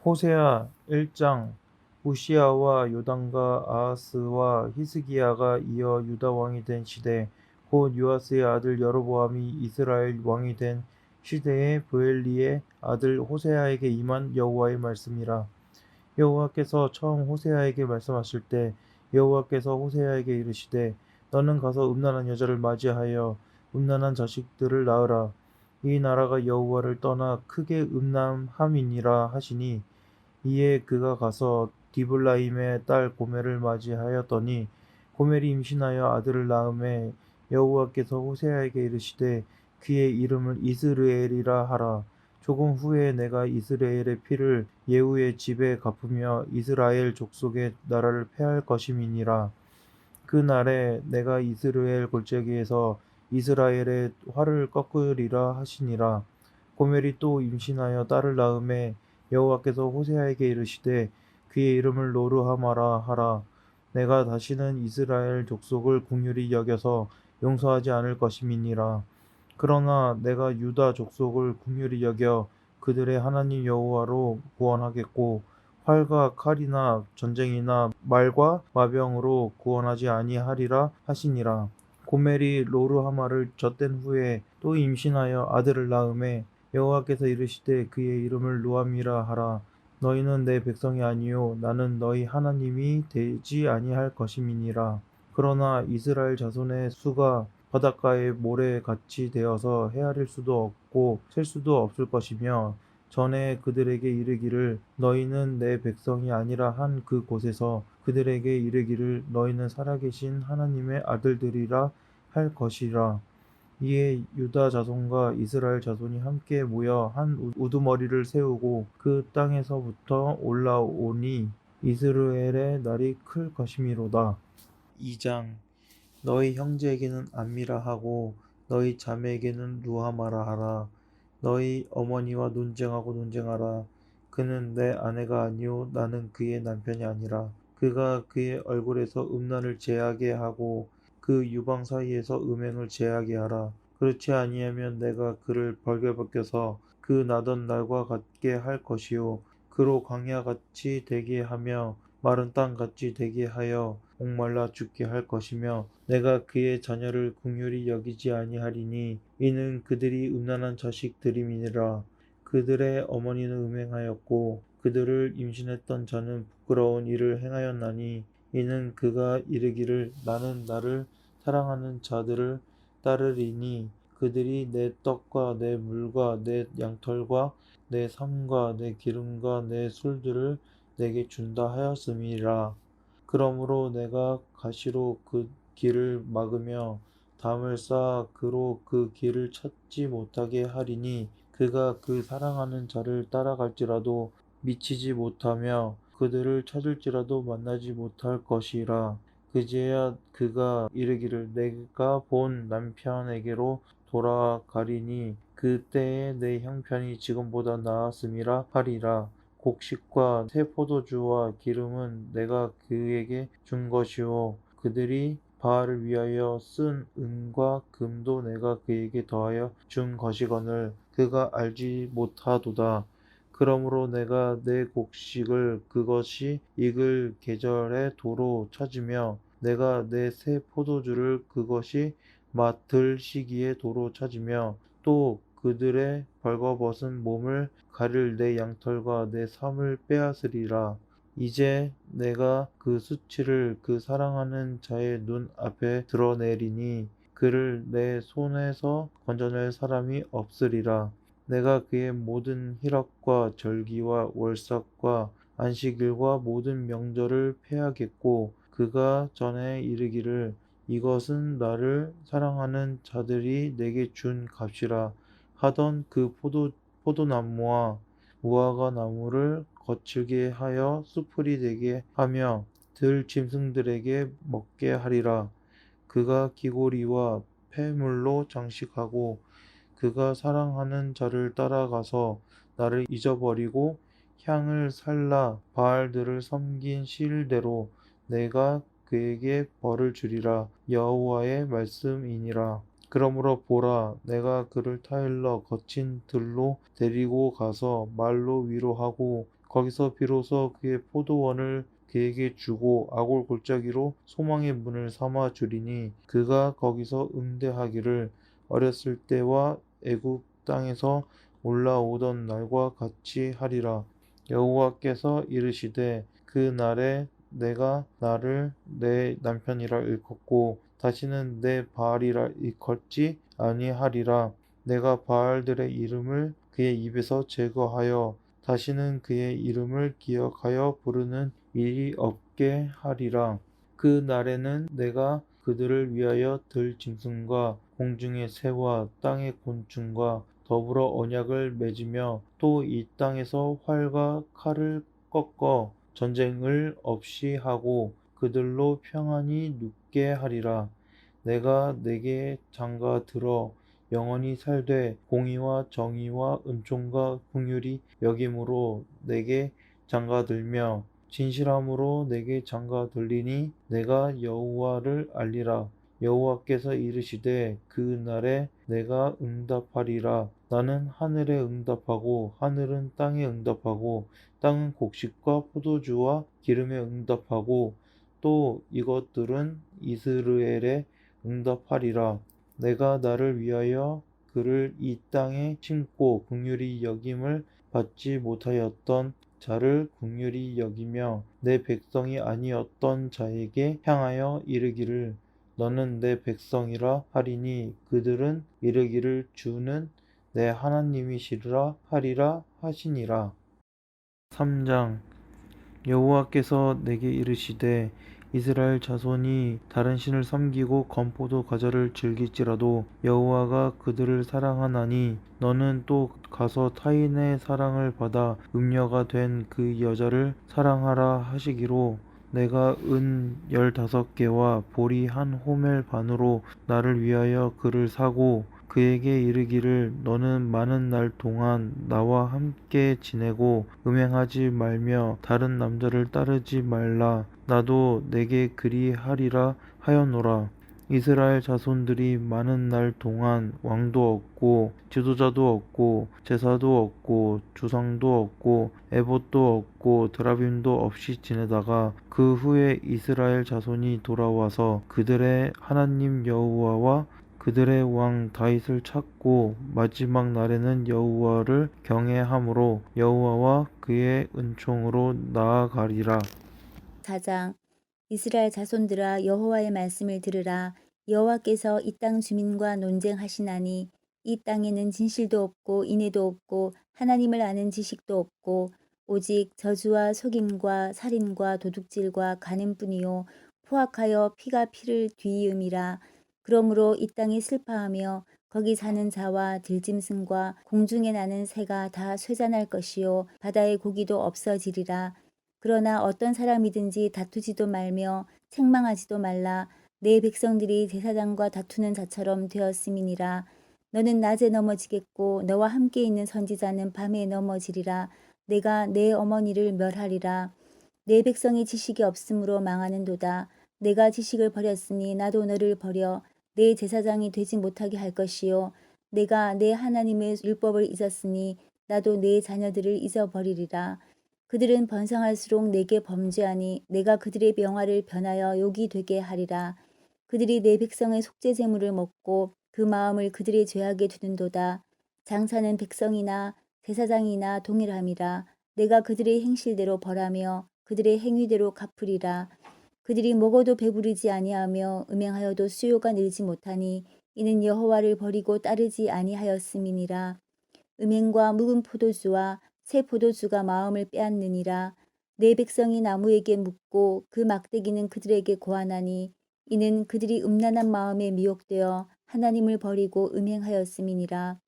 [SPEAKER 2] 호세아 1장 우시야와 요담과 아하스와 히스기야가 이어 유다 왕이 된 시대 곧 요아스의 아들 여로보암이 이스라엘 왕이 된 시대에 브엘리의 아들 호세아에게 임한 여호와의 말씀이라. 여호와께서 처음 호세아에게 말씀하실 때 여호와께서 호세아에게 이르시되 너는 가서 음란한 여자를 맞이하여 음란한 자식들을 낳으라. 이 나라가 여호와를 떠나 크게 음란함이니라 하시니 이에 그가 가서 디블라임의 딸 고멜을 맞이하였더니 고멜이 임신하여 아들을 낳음에 여호와께서 호세아에게 이르시되 그의 이름을 이스르엘이라 하라. 조금 후에 내가 이스라엘의 피를 예후의 집에 갚으며 이스라엘 족속의 나라를 패할 것임이니라. 그 날에 내가 이스라엘 골짜기에서 이스라엘의 활을 꺾으리라 하시니라. 고멜이 또 임신하여 딸을 낳음에 여호와께서 호세아에게 이르시되 그의 이름을 노르하마라 하라. 내가 다시는 이스라엘 족속을 긍휼히 여겨서 용서하지 않을 것임이니라. 그러나 내가 유다 족속을 긍휼히 여겨 그들의 하나님 여호와로 구원하겠고 활과 칼이나 전쟁이나 말과 마병으로 구원하지 아니하리라 하시니라. 고멜이 로르하마를 젖된 후에 또 임신하여 아들을 낳음에 여호와께서 이르시되 그의 이름을 루함이라 하라. 너희는 내 백성이 아니요 나는 너희 하나님이 되지 아니할 것임이니라. 그러나 이스라엘 자손의 수가 바닷가의 모래같이 되어서 헤아릴 수도 없고 셀 수도 없을 것이며 전에 그들에게 이르기를 너희는 내 백성이 아니라 한 그 곳에서 그들에게 이르기를 너희는 살아계신 하나님의 아들들이라 할 것이라. 이에 유다 자손과 이스라엘 자손이 함께 모여 한 우두머리를 세우고 그 땅에서부터 올라오니 이스라엘의 날이 클 것이미로다. 2장. 너희 형제에게는 암미라 하고 너희 자매에게는 루하마라 하라. 너희 어머니와 논쟁하라. 그는 내 아내가 아니요 나는 그의 남편이 아니라. 그가 그의 얼굴에서 음란을 제하게 하고 그 유방 사이에서 음행을 제하게 하라. 그렇지 아니하면 내가 그를 벌게 벗겨서 그 나던 날과 같게 할 것이요 그로 광야같이 되게 하며 마른 땅같이 되게 하여 목말라 죽게 할 것이며 내가 그의 자녀를 긍휼히 여기지 아니하리니 이는 그들이 음란한 자식들임이니라. 그들의 어머니는 음행하였고 그들을 임신했던 자는 부끄러운 일을 행하였나니 이는 그가 이르기를 나는 나를 사랑하는 자들을 따르리니 그들이 내 떡과 내 물과 내 양털과 내 삶과 내 기름과 내 술들을 내게 준다 하였음이라. 그러므로 내가 가시로 그 길을 막으며 담을 쌓아 그로 그 길을 찾지 못하게 하리니 그가 그 사랑하는 자를 따라갈지라도 미치지 못하며 그들을 찾을지라도 만나지 못할 것이라. 그제야 그가 이르기를 내가 본 남편에게로 돌아가리니 그때에 내 형편이 지금보다 나았음이라 하리라. 곡식과 새 포도주와 기름은 내가 그에게 준 것이요 그들이 바알을 위하여 쓴 은과 금도 내가 그에게 더하여 준 것이거늘 그가 알지 못하도다. 그러므로 내가 내 곡식을 그것이 익을 계절에 도로 찾으며 내가 내 새 포도주를 그것이 맡을 시기에 도로 찾으며 또 그들의 벌거벗은 몸을 가릴 내 양털과 내 삶을 빼앗으리라. 이제 내가 그 수치를 그 사랑하는 자의 눈 앞에 드러내리니 그를 내 손에서 건져낼 사람이 없으리라. 내가 그의 모든 희락과 절기와 월삭과 안식일과 모든 명절을 폐하겠고 그가 전에 이르기를 이것은 나를 사랑하는 자들이 내게 준 값이라 하던 그 포도나무와 무화과 나무를 거칠게 하여 수풀이 되게 하며 들 짐승들에게 먹게 하리라. 그가 기고리와 폐물로 장식하고 그가 사랑하는 자를 따라가서 나를 잊어버리고 향을 살라 바알들을 섬긴 실대로 내가 그에게 벌을 주리라. 여호와의 말씀이니라. 그러므로 보라 내가 그를 타일러 거친 들로 데리고 가서 말로 위로하고 거기서 비로소 그의 포도원을 그에게 주고 아골 골짜기로 소망의 문을 삼아 주리니 그가 거기서 응대하기를 어렸을 때와 애굽 땅에서 올라오던 날과 같이 하리라. 여호와께서 이르시되 그 날에 내가 나를 내 남편이라 일컫고 다시는 내 바알이라 일컫지 아니하리라. 내가 바알들의 이름을 그의 입에서 제거하여 다시는 그의 이름을 기억하여 부르는 일이 없게 하리라. 그 날에는 내가 그들을 위하여 들 짐승과 공중의 새와 땅의 곤충과 더불어 언약을 맺으며 또 이 땅에서 활과 칼을 꺾어 전쟁을 없이 하고 그들로 평안히 눕게 하리라. 내가 내게 장가 들어 영원히 살되 공의와 정의와 은총과 긍휼이 여김으로 내게 장가들며 진실함으로 내게 장가들리니 내가 여호와를 알리라. 여호와께서 이르시되 그 날에 내가 응답하리라. 나는 하늘에 응답하고 하늘은 땅에 응답하고 땅은 곡식과 포도주와 기름에 응답하고 또 이것들은 이스라엘에 응답하리라. 내가 나를 위하여 그를 이 땅에 심고 긍휼히 여김을 받지 못하였던 자를 긍휼히 여기며 내 백성이 아니었던 자에게 향하여 이르기를 너는 내 백성이라 하리니 그들은 이르기를 주는 내 하나님이시라 하리라 하시니라. 3장 여호와께서 내게 이르시되 이스라엘 자손이 다른 신을 섬기고 건포도 과자를 즐길지라도 여호와가 그들을 사랑하나니 너는 또 가서 타인의 사랑을 받아 음녀가 된 그 여자를 사랑하라 하시기로 내가 은 15개와 보리 한 호멜 반으로 나를 위하여 그를 사고 그에게 이르기를 너는 많은 날 동안 나와 함께 지내고 음행하지 말며 다른 남자를 따르지 말라. 나도 내게 그리하리라 하였노라. 이스라엘 자손들이 많은 날 동안 왕도 없고 지도자도 없고 제사도 없고 주상도 없고 에봇도 없고 드라빔도 없이 지내다가 그 후에 이스라엘 자손이 돌아와서 그들의 하나님 여호와와 그들의 왕 다윗을 찾고 마지막 날에는 여호와를 경외함으로 여호와와 그의 은총으로 나아가리라.
[SPEAKER 3] 4장 이스라엘 자손들아 여호와의 말씀을 들으라. 여호와께서 이 땅 주민과 논쟁하시나니 이 땅에는 진실도 없고 인애도 없고 하나님을 아는 지식도 없고 오직 저주와 속임과 살인과 도둑질과 간음뿐이요 포악하여 피가 피를 뒤이음이라. 그러므로 이 땅이 슬퍼하며 거기 사는 자와 들짐승과 공중에 나는 새가 다 쇠잔할 것이요 바다의 고기도 없어지리라. 그러나 어떤 사람이든지 다투지도 말며 책망하지도 말라. 내 백성들이 제사장과 다투는 자처럼 되었음이니라. 너는 낮에 넘어지겠고 너와 함께 있는 선지자는 밤에 넘어지리라. 내가 내 어머니를 멸하리라. 내 백성이 지식이 없으므로 망하는도다. 내가 지식을 버렸으니 나도 너를 버려 내 제사장이 되지 못하게 할 것이요 내가 내 하나님의 율법을 잊었으니 나도 내 자녀들을 잊어버리리라. 그들은 번성할수록 내게 범죄하니 내가 그들의 명화를 변하여 욕이 되게 하리라. 그들이 내 백성의 속죄 제물을 먹고 그 마음을 그들의 죄악에 두는도다. 장사는 백성이나 제사장이나 동일함이라. 내가 그들의 행실대로 벌하며 그들의 행위대로 갚으리라. 그들이 먹어도 배부르지 아니하며 음행하여도 수요가 늘지 못하니 이는 여호와를 버리고 따르지 아니하였음이니라. 음행과 묵은 포도주와 새 포도주가 마음을 빼앗느니라. 내 백성이 나무에게 묻고 그 막대기는 그들에게 고하나니 이는 그들이 음란한 마음에 미혹되어 하나님을 버리고 음행하였음이니라.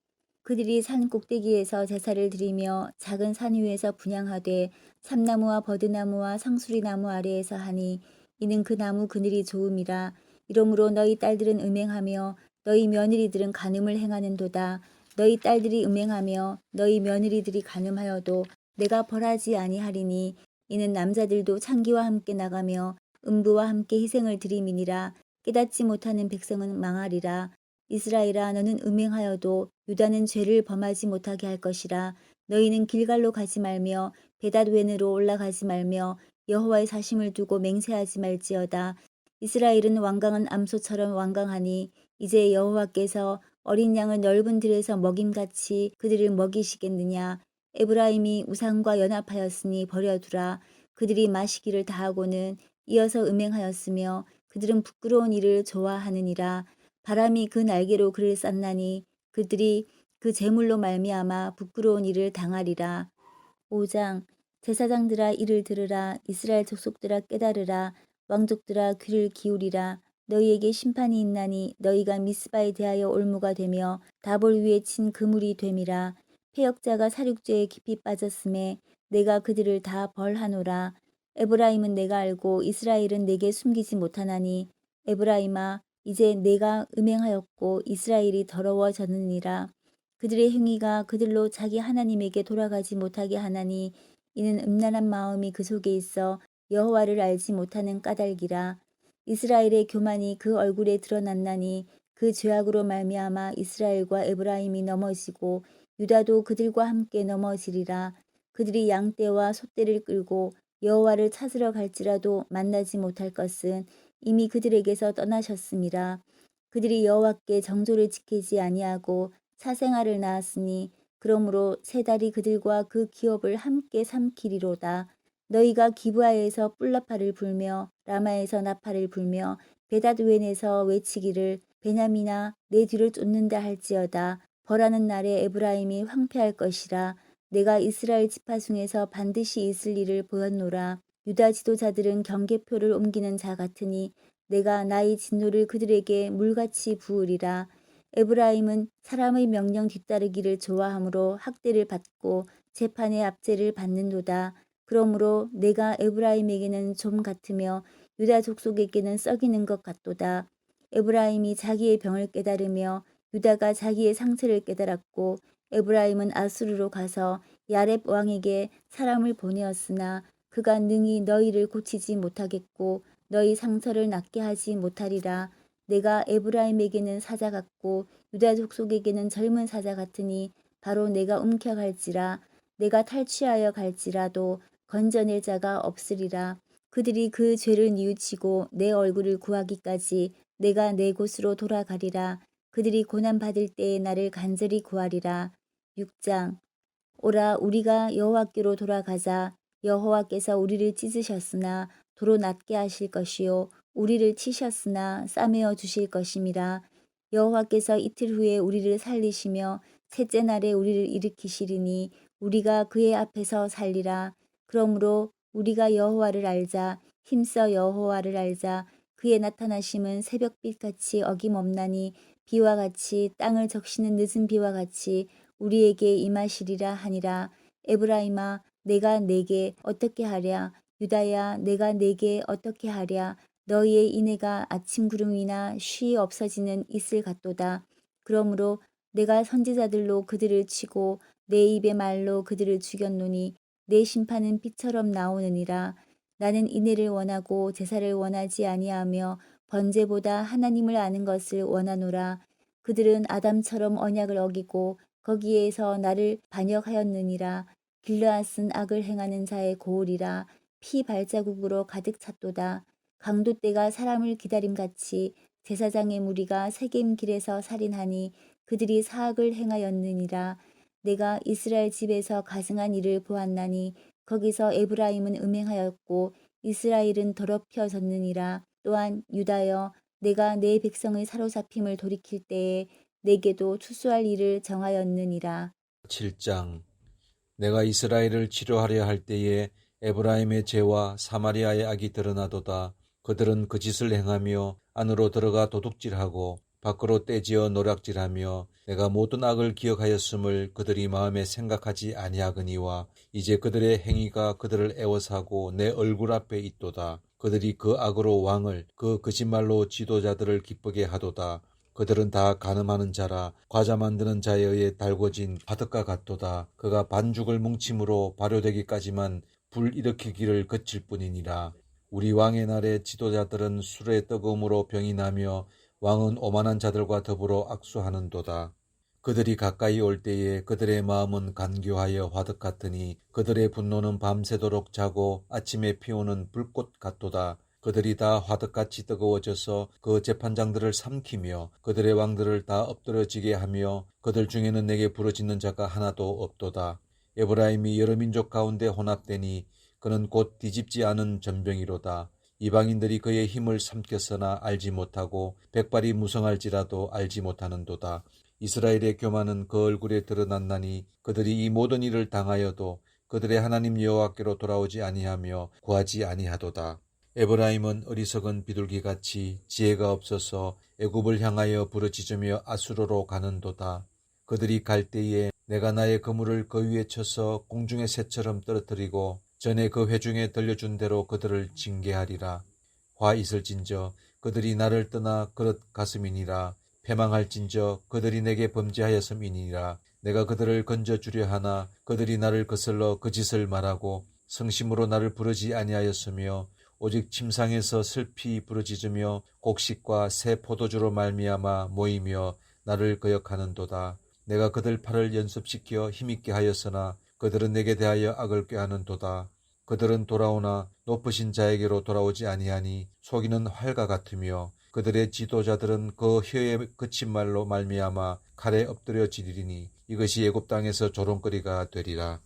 [SPEAKER 3] 그들이 산 꼭대기에서 제사를 드리며 작은 산 위에서 분향하되 삼나무와 버드나무와 상수리나무 아래에서 하니 이는 그 나무 그늘이 좋음이라. 이러므로 너희 딸들은 음행하며 너희 며느리들은 간음을 행하는도다. 너희 딸들이 음행하며 너희 며느리들이 간음하여도 내가 벌하지 아니하리니 이는 남자들도 창기와 함께 나가며 음부와 함께 희생을 드림이니라. 깨닫지 못하는 백성은 망하리라. 이스라엘아 너는 음행하여도 유다는 죄를 범하지 못하게 할 것이라. 너희는 길갈로 가지 말며 베닷웬으로 올라가지 말며 여호와의 사심을 두고 맹세하지 말지어다. 이스라엘은 완강한 암소처럼 완강하니 이제 여호와께서 어린 양을 넓은 들에서 먹임같이 그들을 먹이시겠느냐. 에브라임이 우상과 연합하였으니 버려두라. 그들이 마시기를 다하고는 이어서 음행하였으며 그들은 부끄러운 일을 좋아하느니라. 바람이 그 날개로 그를 쌌나니 그들이 그 재물로 말미암아 부끄러운 일을 당하리라. 5장 제사장들아 이를 들으라. 이스라엘 족속들아 깨달으라. 왕족들아 귀를 기울이라. 너희에게 심판이 있나니 너희가 미스바에 대하여 올무가 되며 다볼 위에 친 그물이 됨이라. 패역자가 살육죄에 깊이 빠졌음에 내가 그들을 다 벌하노라. 에브라임은 내가 알고 이스라엘은 내게 숨기지 못하나니 에브라임아 이제 내가 음행하였고 이스라엘이 더러워졌느니라. 그들의 행위가 그들로 자기 하나님에게 돌아가지 못하게 하나니 이는 음란한 마음이 그 속에 있어 여호와를 알지 못하는 까닭이라. 이스라엘의 교만이 그 얼굴에 드러났나니 그 죄악으로 말미암아 이스라엘과 에브라임이 넘어지고 유다도 그들과 함께 넘어지리라. 그들이 양떼와 소떼를 끌고 여호와를 찾으러 갈지라도 만나지 못할 것은 이미 그들에게서 떠나셨음이라. 그들이 여호와께 정조를 지키지 아니하고 사생아를 낳았으니 그러므로 세 달이 그들과 그 기업을 함께 삼키리로다. 너희가 기브아에서 뿔라파를 불며 라마에서 나팔을 불며 베닷웬에서 외치기를 베냐민아 내 뒤를 쫓는다 할지어다. 벌하는 날에 에브라임이 황폐할 것이라. 내가 이스라엘 지파 중에서 반드시 있을 일을 보였노라. 유다 지도자들은 경계표를 옮기는 자 같으니 내가 나의 진노를 그들에게 물같이 부으리라. 에브라임은 사람의 명령 뒤따르기를 좋아하므로 학대를 받고 재판의 압제를 받는도다. 그러므로 내가 에브라임에게는 좀 같으며 유다 족속에게는 썩이는 것 같도다. 에브라임이 자기의 병을 깨달으며 유다가 자기의 상처를 깨달았고 에브라임은 아수르로 가서 야렙 왕에게 사람을 보내었으나 그가 능히 너희를 고치지 못하겠고 너희 상처를 낫게 하지 못하리라. 내가 에브라임에게는 사자 같고 유다 족속에게는 젊은 사자 같으니 바로 내가 움켜갈지라. 내가 탈취하여 갈지라도 건져낼 자가 없으리라. 그들이 그 죄를 뉘우치고 내 얼굴을 구하기까지 내가 내 곳으로 돌아가리라. 그들이 고난받을 때에 나를 간절히 구하리라. 6장. 오라 우리가 여호와께로 돌아가자. 여호와께서 우리를 찢으셨으나 도로 낫게 하실 것이요 우리를 치셨으나 싸매어 주실 것임이라. 여호와께서 이틀 후에 우리를 살리시며 셋째 날에 우리를 일으키시리니 우리가 그의 앞에서 살리라. 그러므로 우리가 여호와를 알자. 힘써 여호와를 알자. 그의 나타나심은 새벽빛같이 어김없나니 비와 같이 땅을 적시는 늦은 비와 같이 우리에게 임하시리라 하니라. 에브라임아 내가 내게 어떻게 하랴. 유다야 내가 내게 어떻게 하랴. 너희의 인애가 아침 구름이나 쉬 없어지는 이슬 같도다. 그러므로 내가 선지자들로 그들을 치고 내 입의 말로 그들을 죽였노니 내 심판은 빛처럼 나오느니라. 나는 인애를 원하고 제사를 원하지 아니하며 번제보다 하나님을 아는 것을 원하노라. 그들은 아담처럼 언약을 어기고 거기에서 나를 반역하였느니라. 길르앗은 악을 행하는 자의 고울이라. 피 발자국으로 가득 찼도다. 강도 떼가 사람을 기다림같이 제사장의 무리가 세겜 길에서 살인하니 그들이 사악을 행하였느니라. 내가 이스라엘 집에서 가증한 일을 보았나니 거기서 에브라임은 음행하였고 이스라엘은 더럽혀졌느니라. 또한 유다여 내가 내 백성의 사로잡힘을 돌이킬 때에 내게도 추수할 일을 정하였느니라.
[SPEAKER 4] 7장. 내가 이스라엘을 치료하려 할 때에 에브라임의 죄와 사마리아의 악이 드러나도다. 그들은 그 짓을 행하며 안으로 들어가 도둑질하고 밖으로 떼지어 노략질하며 내가 모든 악을 기억하였음을 그들이 마음에 생각하지 아니하거니와 이제 그들의 행위가 그들을 애워사고 내 얼굴 앞에 있도다. 그들이 그 악으로 왕을 그 거짓말로 지도자들을 기쁘게 하도다. 그들은 다 간음하는 자라 과자 만드는 자에 의해 달궈진 바둑과 같도다. 그가 반죽을 뭉침으로 발효되기까지만 불 일으키기를 거칠 뿐이니라. 우리 왕의 날에 지도자들은 술의 뜨거움으로 병이 나며 왕은 오만한 자들과 더불어 악수하는도다. 그들이 가까이 올 때에 그들의 마음은 간교하여 화덕 같으니 그들의 분노는 밤새도록 자고 아침에 피우는 불꽃 같도다. 그들이 다 화덕같이 뜨거워져서 그 재판장들을 삼키며 그들의 왕들을 다 엎드려지게 하며 그들 중에는 내게 부르짖는 자가 하나도 없도다. 에브라임이 여러 민족 가운데 혼합되니 그는 곧 뒤집지 않은 전병이로다. 이방인들이 그의 힘을 삼켰으나 알지 못하고 백발이 무성할지라도 알지 못하는도다. 이스라엘의 교만은 그 얼굴에 드러났나니 그들이 이 모든 일을 당하여도 그들의 하나님 여호와께로 돌아오지 아니하며 구하지 아니하도다. 에브라임은 어리석은 비둘기같이 지혜가 없어서 애굽을 향하여 부르짖으며 아수르로 가는도다. 그들이 갈 때에 내가 나의 그물을 그 위에 쳐서 공중의 새처럼 떨어뜨리고 전에 그 회중에 들려준 대로 그들을 징계하리라. 화 있을진저 그들이 나를 떠나 그릇 갔음이니라. 패망할진저 그들이 내게 범죄하였음이니라. 내가 그들을 건져주려 하나 그들이 나를 거슬러 그 짓을 말하고 성심으로 나를 부르지 아니하였으며 오직 침상에서 슬피 부르짖으며 곡식과 새 포도주로 말미암아 모이며 나를 거역하는도다. 내가 그들 팔을 연습시켜 힘있게 하였으나 그들은 내게 대하여 악을 꾀하는도다. 그들은 돌아오나 높으신 자에게로 돌아오지 아니하니 속이는 활과 같으며 그들의 지도자들은 그 혀에 그친 말로 말미암아 칼에 엎드려지리니 이것이 애굽 땅에서 조롱거리가 되리라.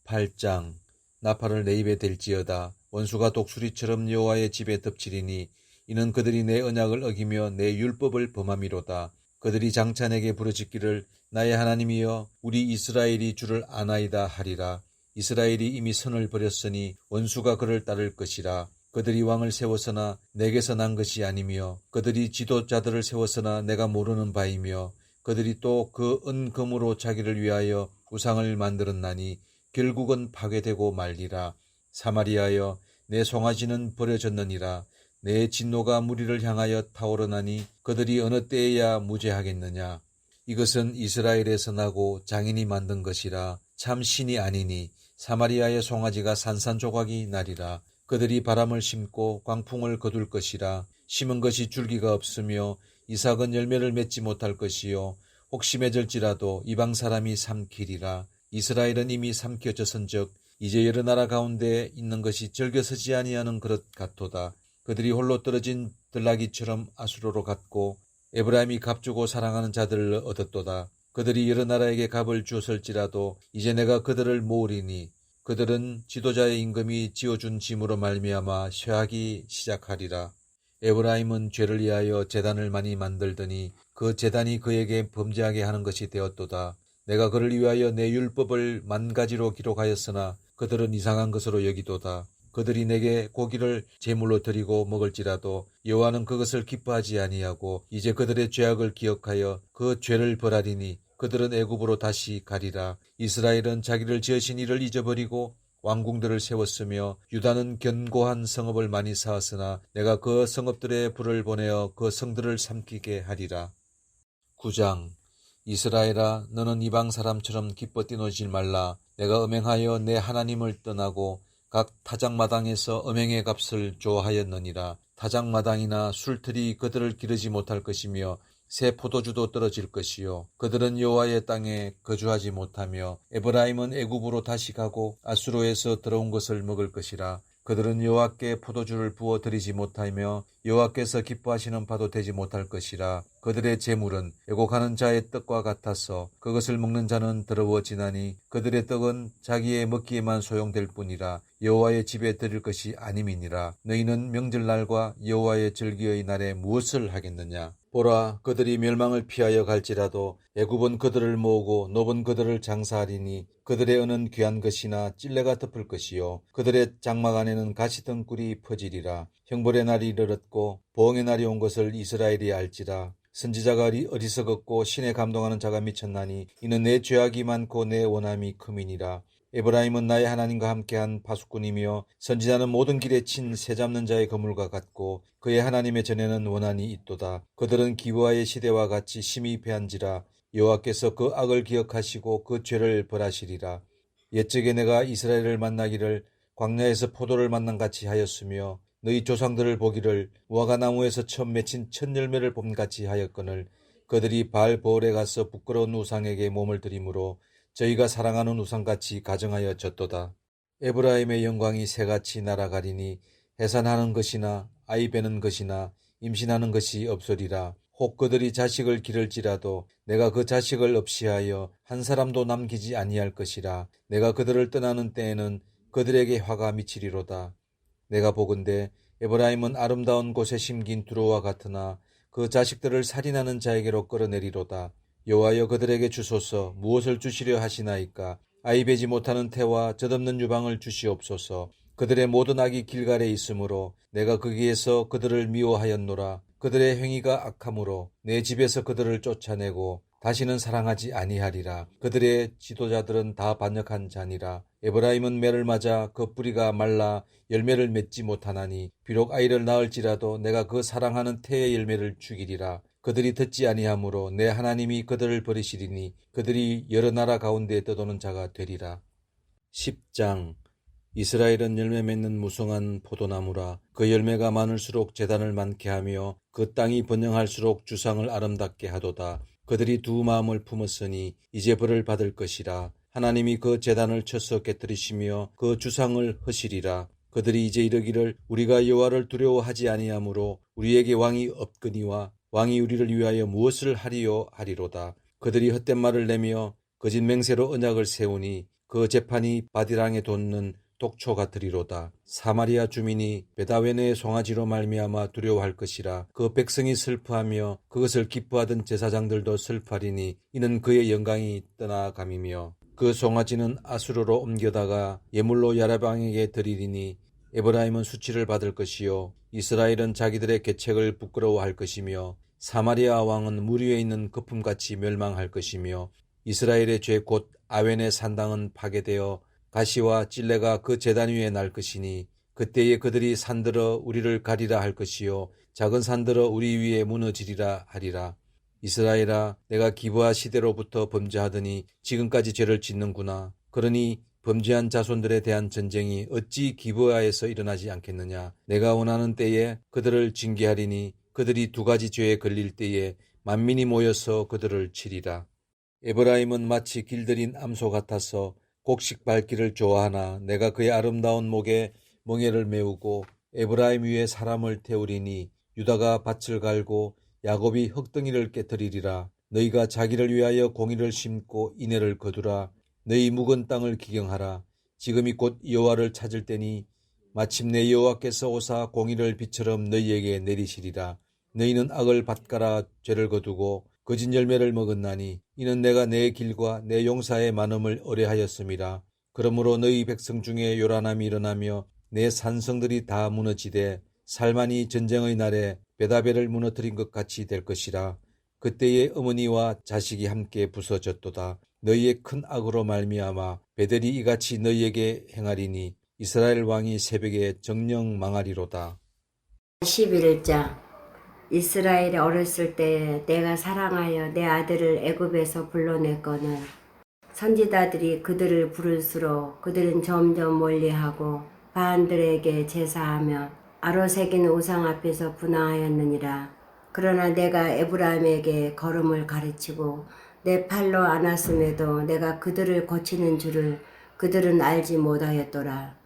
[SPEAKER 4] 8장 나팔을 내 입에 댈지어다. 원수가 독수리처럼 여호와의 집에 덮치리니 이는 그들이 내 언약을 어기며 내 율법을 범함이로다. 그들이 장차 내게 부르짖기를 나의 하나님이여 우리 이스라엘이 주를 아나이다 하리라. 이스라엘이 이미 선을 버렸으니 원수가 그를 따를 것이라. 그들이 왕을 세웠으나 내게서 난 것이 아니며 그들이 지도자들을 세웠으나 내가 모르는 바이며 그들이 또 그 은금으로 자기를 위하여 우상을 만들었나니 결국은 파괴되고 말리라. 사마리아여 내 송아지는 버려졌느니라. 내 진노가 무리를 향하여 타오르나니 그들이 어느 때에야 무죄하겠느냐. 이것은 이스라엘에서 나고 장인이 만든 것이라. 참 신이 아니니 사마리아의 송아지가 산산조각이 나리라. 그들이 바람을 심고 광풍을 거둘 것이라. 심은 것이 줄기가 없으며 이삭은 열매를 맺지 못할 것이요 혹시 맺을지라도 이방 사람이 삼키리라. 이스라엘은 이미 삼켜졌은즉 이제 여러 나라 가운데 있는 것이 절겨서지 아니하는 그릇 같도다. 그들이 홀로 떨어진 들나귀처럼 아수르로 갔고 에브라임이 값주고 사랑하는 자들을 얻었도다. 그들이 여러 나라에게 값을 주었을지라도 이제 내가 그들을 모으리니 그들은 지도자의 임금이 지어준 짐으로 말미암아 쇠하기 시작하리라. 에브라임은 죄를 위하여 제단을 많이 만들더니 그 제단이 그에게 범죄하게 하는 것이 되었도다. 내가 그를 위하여 내 율법을 만가지로 기록하였으나 그들은 이상한 것으로 여기도다. 그들이 내게 고기를 제물로 드리고 먹을지라도 여호와는 그것을 기뻐하지 아니하고 이제 그들의 죄악을 기억하여 그 죄를 벌하리니 그들은 애굽으로 다시 가리라. 이스라엘은 자기를 지으신 이를 잊어버리고 왕궁들을 세웠으며 유다는 견고한 성읍을 많이 쌓았으나 내가 그 성읍들의 불을 보내어 그 성들을 삼키게 하리라. 9장 이스라엘아 너는 이방 사람처럼 기뻐 뛰노지 말라. 내가 음행하여 내 하나님을 떠나고 각 타작마당에서 음행의 값을 조하였느니라. 타작마당이나 술틀이 그들을 기르지 못할 것이며 새 포도주도 떨어질 것이요 그들은 여호와의 땅에 거주하지 못하며 에브라임은 애굽으로 다시 가고 아수르에서 들어온 것을 먹을 것이라. 그들은 여호와께 포도주를 부어 드리지 못하며 여호와께서 기뻐하시는 바도 되지 못할 것이라. 그들의 재물은 애곡하는 자의 떡과 같아서 그것을 먹는 자는 더러워지나니 그들의 떡은 자기의 먹기에만 소용될 뿐이라. 여호와의 집에 드릴 것이 아님이니라. 너희는 명절날과 여호와의 절기의 날에 무엇을 하겠느냐. 보라 그들이 멸망을 피하여 갈지라도 애굽은 그들을 모으고 노은 그들을 장사하리니 그들의 은은 귀한 것이나 찔레가 덮을 것이요 그들의 장막 안에는 가시등굴이 퍼지리라. 형벌의 날이 이르렀고 보응의 날이 온 것을 이스라엘이 알지라. 선지자가 어리석었고 신에 감동하는 자가 미쳤나니 이는 내 죄악이 많고 내 원함이 큼이니라. 에브라임은 나의 하나님과 함께한 파수꾼이며 선지자는 모든 길에 친 새 잡는 자의 거물과 같고 그의 하나님의 전에는 원한이 있도다. 그들은 기브아의 시대와 같이 심히 패한지라. 여호와께서 그 악을 기억하시고 그 죄를 벌하시리라. 옛적에 내가 이스라엘을 만나기를 광야에서 포도를 만난 같이 하였으며 너희 조상들을 보기를 무화과 나무에서 처음 맺힌 첫 열매를 봄같이 하였거늘 그들이 바알보올에 가서 부끄러운 우상에게 몸을 들이므로 저희가 사랑하는 우상같이 가정하여 졌도다. 에브라임의 영광이 새같이 날아가리니 해산하는 것이나 아이 베는 것이나 임신하는 것이 없으리라. 혹 그들이 자식을 기를지라도 내가 그 자식을 없이하여 한 사람도 남기지 아니할 것이라. 내가 그들을 떠나는 때에는 그들에게 화가 미치리로다. 내가 보건대 에브라임은 아름다운 곳에 심긴 두루와 같으나 그 자식들을 살인하는 자에게로 끌어내리로다. 여호와여 그들에게 주소서. 무엇을 주시려 하시나이까. 아이 베지 못하는 태와 젖없는 유방을 주시옵소서. 그들의 모든 악이 길갈에 있으므로 내가 거기에서 그들을 미워하였노라. 그들의 행위가 악함으로 내 집에서 그들을 쫓아내고 다시는 사랑하지 아니하리라. 그들의 지도자들은 다 반역한 자니라. 에브라임은 매를 맞아 그 뿌리가 말라 열매를 맺지 못하나니 비록 아이를 낳을지라도 내가 그 사랑하는 태의 열매를 죽이리라. 그들이 듣지 아니하므로 내 하나님이 그들을 버리시리니 그들이 여러 나라 가운데 떠도는 자가 되리라. 10장. 이스라엘은 열매 맺는 무성한 포도나무라. 그 열매가 많을수록 재단을 많게 하며 그 땅이 번영할수록 주상을 아름답게 하도다. 그들이 두 마음을 품었으니 이제 벌을 받을 것이라. 하나님이 그 재단을 쳐서 깨뜨리시며 그 주상을 허시리라. 그들이 이제 이르기를 우리가 여호와를 두려워하지 아니하므로 우리에게 왕이 없거니와 왕이 우리를 위하여 무엇을 하리요 하리로다. 그들이 헛된 말을 내며 거짓 맹세로 언약을 세우니 그 재판이 바디랑에 돋는 독초 같으리로다. 사마리아 주민이 베다웬의 송아지로 말미암아 두려워할 것이라. 그 백성이 슬퍼하며 그것을 기뻐하던 제사장들도 슬퍼하리니 이는 그의 영광이 떠나감이며 그 송아지는 아수르로 옮겨다가 예물로 야라방에게 드리리니 에브라임은 수치를 받을 것이요 이스라엘은 자기들의 계책을 부끄러워할 것이며 사마리아 왕은 물 위에 있는 거품같이 멸망할 것이며 이스라엘의 죄 곧 아웬의 산당은 파괴되어 가시와 찔레가 그 제단 위에 날 것이니 그때에 그들이 산들어 우리를 가리라 할 것이요 작은 산들어 우리 위에 무너지리라 하리라. 이스라엘아, 내가 기브아 시대로부터 범죄하더니 지금까지 죄를 짓는구나. 그러니 범죄한 자손들에 대한 전쟁이 어찌 기브아에서 일어나지 않겠느냐. 내가 원하는 때에 그들을 징계하리니 그들이 두 가지 죄에 걸릴 때에 만민이 모여서 그들을 치리라. 에브라임은 마치 길들인 암소 같아서 곡식 밟기를 좋아하나 내가 그의 아름다운 목에 멍에를 메우고 에브라임 위에 사람을 태우리니 유다가 밭을 갈고 야곱이 흙덩이를 깨뜨리리라. 너희가 자기를 위하여 공의를 심고 인애를 거두라. 너희 묵은 땅을 기경하라. 지금이 곧 여호와를 찾을 때니 마침내 여호와께서 오사 공의를 비처럼 너희에게 내리시리라. 너희는 악을 밭가라 죄를 거두고 거짓 열매를 먹었나니 이는 내가 내 길과 내 용사의 많음을 의뢰하였음이라. 그러므로 너희 백성 중에 요란함이 일어나며 내 산성들이 다 무너지되 살만이 전쟁의 날에 베다벨을 무너뜨린 것 같이 될 것이라. 그때에 어머니와 자식이 함께 부서졌도다. 너희의 큰 악으로 말미암아 베델이 이같이 너희에게 행하리니 이스라엘 왕이 새벽에 정령 망하리로다.
[SPEAKER 5] 11장. 이스라엘이 어렸을 때 내가 사랑하여 내 아들을 애굽에서 불러냈거늘 선지자들이 그들을 부를수록 그들은 점점 멀리하고 바알들에게 제사하며 아로새긴 우상 앞에서 분향하였느니라. 그러나 내가 에브라임에게 걸음을 가르치고 내 팔로 안았음에도 내가 그들을 고치는 줄을 그들은 알지 못하였더라.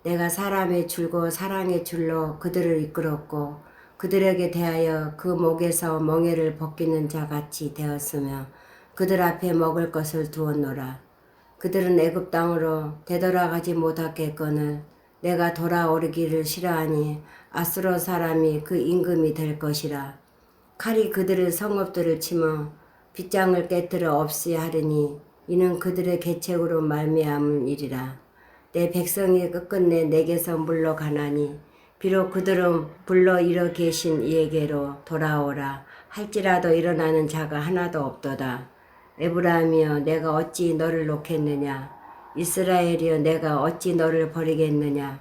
[SPEAKER 5] 내가 사람의 줄고 사랑의 줄로 그들을 이끌었고 그들에게 대하여 그 목에서 멍에를 벗기는 자 같이 되었으며 그들 앞에 먹을 것을 두었노라. 그들은 애굽 땅으로 되돌아가지 못하겠거늘 내가 돌아오르기를 싫어하니 아수르 사람이 그 임금이 될 것이라. 칼이 그들의 성읍들을 치며 빗장을 깨뜨려 없이 하리니 이는 그들의 계책으로 말미암은 일이라. 내 백성이 끝끝내 내게서 물러가나니 비록 그들은 불러 이러 계신 이에게로 돌아오라 할지라도 일어나는 자가 하나도 없도다. 에브라임이여 내가 어찌 너를 놓겠느냐. 이스라엘이여 내가 어찌 너를 버리겠느냐.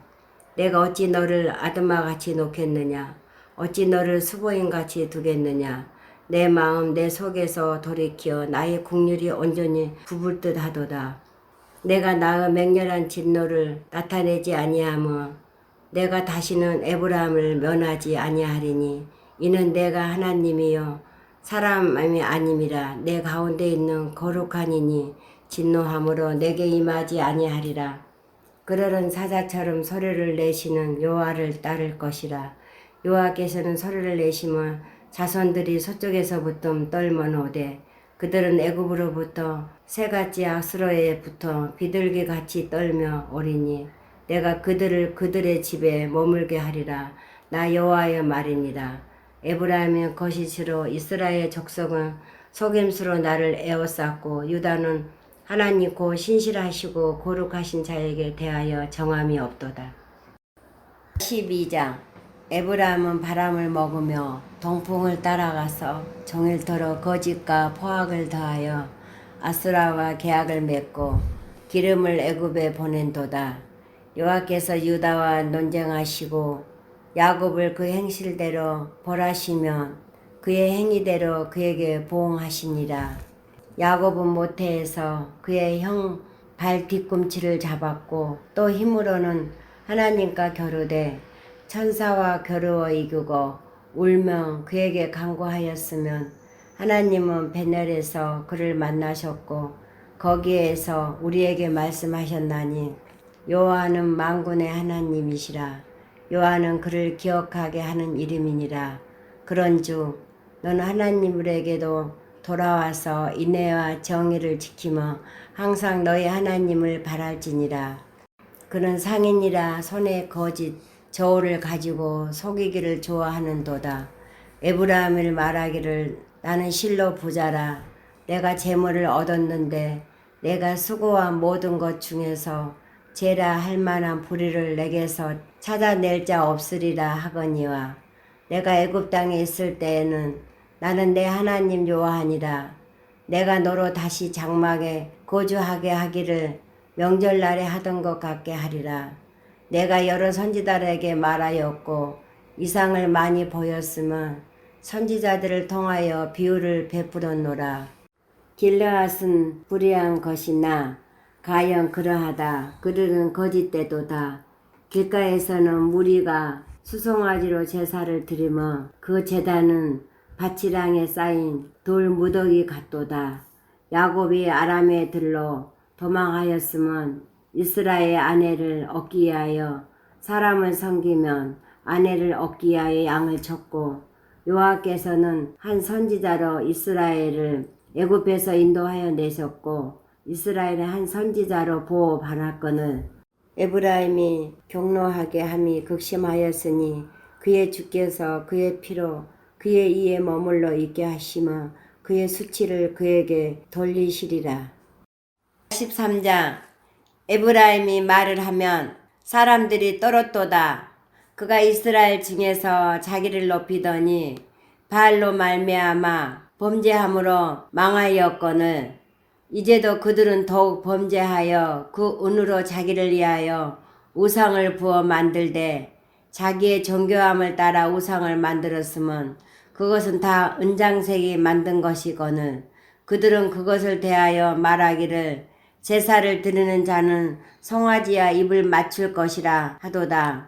[SPEAKER 5] 내가 어찌 너를 아드마같이 놓겠느냐. 어찌 너를 수보인같이 두겠느냐. 내 마음 내 속에서 돌이켜 나의 국률이 온전히 부불 듯 하도다. 내가 나의 맹렬한 진노를 나타내지 아니하며 내가 다시는 에브라임을 면하지 아니하리니 이는 내가 하나님이요 사람이 아님이라. 내 가운데 있는 거룩한 이니 진노함으로 내게 임하지 아니하리라. 그들은 사자처럼 소리를 내시는 여호와를 따를 것이라. 여호와께서는 소리를 내시면 자손들이 서쪽에서부터 떨머노되 그들은 애굽으로부터 새같이 아수르에부터 비둘기같이 떨며 오리니 내가 그들을 그들의 집에 머물게 하리라. 나 여호와의 말이니라. 에브라임은 거짓으로 이스라엘 족속은 속임수로 나를 에워쌌고 유다는 하나님 곧 신실하시고 거룩하신 자에게 대하여 정함이 없도다. 12장. 에브라임은 바람을 먹으며 동풍을 따라가서 종일토록 거짓과 포악을 더하여 아수라와 계약을 맺고 기름을 애굽에 보낸도다. 여호와께서 유다와 논쟁하시고 야곱을 그 행실대로 벌하시면 그의 행위대로 그에게 보응하시니라. 야곱은 모태에서 그의 형 발 뒤꿈치를 잡았고 또 힘으로는 하나님과 겨루되 천사와 겨루어 이기고 울며 그에게 간구하였으면 하나님은 베넬에서 그를 만나셨고 거기에서 우리에게 말씀하셨나니 여호와는 만군의 하나님이시라. 여호와는 그를 기억하게 하는 이름이니라. 그런즉 너는 하나님에게도 돌아와서 인애와 정의를 지키며 항상 너희 하나님을 바랄지니라. 그는 상인이라 손에 거짓 저울을 가지고 속이기를 좋아하는도다. 에브라임을 말하기를 나는 실로 부자라. 내가 재물을 얻었는데 내가 수고한 모든 것 중에서 제라 할 만한 불의를 내게서 찾아낼 자 없으리라 하거니와 내가 애굽 땅에 있을 때에는 나는 내 하나님 여호와니라. 내가 너로 다시 장막에 거주하게 하기를 명절날에 하던 것 같게 하리라. 내가 여러 선지자들에게 말하였고 이상을 많이 보였으면 선지자들을 통하여 비유를 베풀었노라. 길르앗은 불의한 것이나 가연 그러하다. 그들은 거짓되도다. 길가에서는 무리가 수송아지로 제사를 드리며 그 제단은 밭지랑에 쌓인 돌 무더기 같도다. 야곱이 아람에 들러 도망하였으면 이스라엘 아내를 얻기 위하여 사람을 섬기면 아내를 얻기 위하여 양을 쳤고 여호와께서는 한 선지자로 이스라엘을 애굽에서 인도하여 내셨고 이스라엘의 한 선지자로 보호 받았거늘 에브라임이 경노하게 함이 극심하였으니 그의 주께서 그의 피로 그의 이에 머물러 있게 하시며 그의 수치를 그에게 돌리시리라. 13장. 에브라임이 말을 하면 사람들이 떨었도다. 그가 이스라엘 중에서 자기를 높이더니 바알로 말미암아 범죄함으로 망하였거늘 이제도 그들은 더욱 범죄하여 그 은으로 자기를 위하여 우상을 부어 만들되 자기의 정교함을 따라 우상을 만들었으면 그것은 다 은장색이 만든 것이거늘 그들은 그것을 대하여 말하기를 제사를 드리는 자는 송아지야 입을 맞출 것이라 하도다.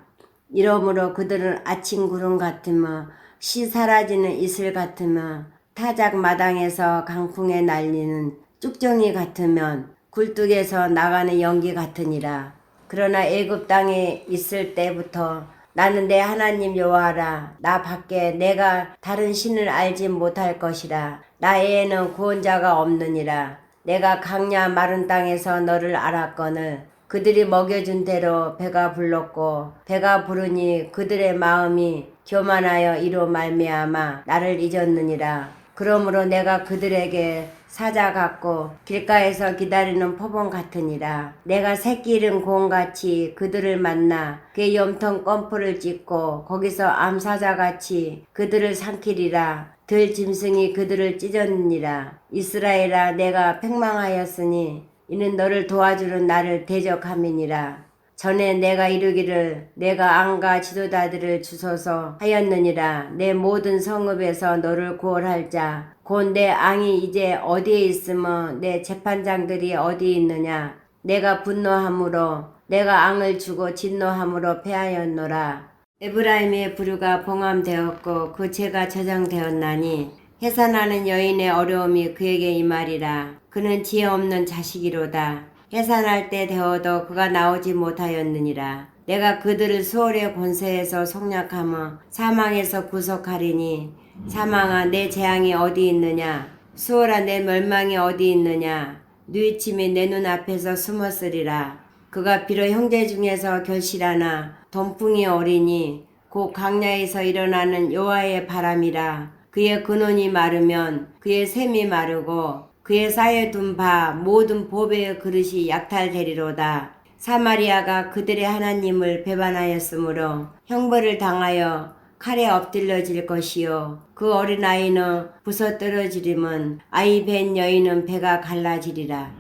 [SPEAKER 5] 이러므로 그들은 아침 구름 같으며 시 사라지는 이슬 같으며 타작 마당에서 강풍에 날리는 쭉정이 같으면 굴뚝에서 나가는 연기 같으니라. 그러나 애굽 땅에 있을 때부터 나는 내 하나님 여호와라. 나 밖에 내가 다른 신을 알지 못할 것이라. 나 외에는 구원자가 없느니라. 내가 강야 마른 땅에서 너를 알았거늘 그들이 먹여준 대로 배가 불렀고 배가 부르니 그들의 마음이 교만하여 이로 말미암아 나를 잊었느니라. 그러므로 내가 그들에게 사자 같고 길가에서 기다리는 포봉 같으니라. 내가 새끼 잃은 공같이 그들을 만나 그의 염통 껌풀을 찢고 거기서 암사자같이 그들을 삼키리라. 들 짐승이 그들을 찢었느니라. 이스라엘아 내가 팽망하였으니 이는 너를 도와주는 나를 대적함이니라. 전에 내가 이르기를 내가 앙과 지도자들을 주소서 하였느니라. 내 모든 성읍에서 너를 구원할 자 곧 내 앙이 이제 어디에 있으며 내 재판장들이 어디 있느냐. 내가 분노함으로 내가 앙을 주고 진노함으로 패하였노라. 에브라임의 부류가 봉함되었고 그 죄가 저장되었나니 해산하는 여인의 어려움이 그에게 임하리라. 그는 지혜 없는 자식이로다. 해산할 때 되어도 그가 나오지 못하였느니라. 내가 그들을 수월의 권세에서 속량하며 사망에서 구속하리니 사망아 내 재앙이 어디 있느냐. 수월아 내 멸망이 어디 있느냐. 누이침이 내 눈앞에서 숨었으리라. 그가 비록 형제 중에서 결실하나 동풍이 어리니 곧 강야에서 일어나는 여호와의 바람이라. 그의 근원이 마르면 그의 샘이 마르고 그의 쌓여둔 바 모든 보배의 그릇이 약탈되리로다. 사마리아가 그들의 하나님을 배반하였으므로 형벌을 당하여 칼에 엎드려질 것이요 그 어린아이는 부서뜨러지림은 아이 벤 여인은 배가 갈라지리라.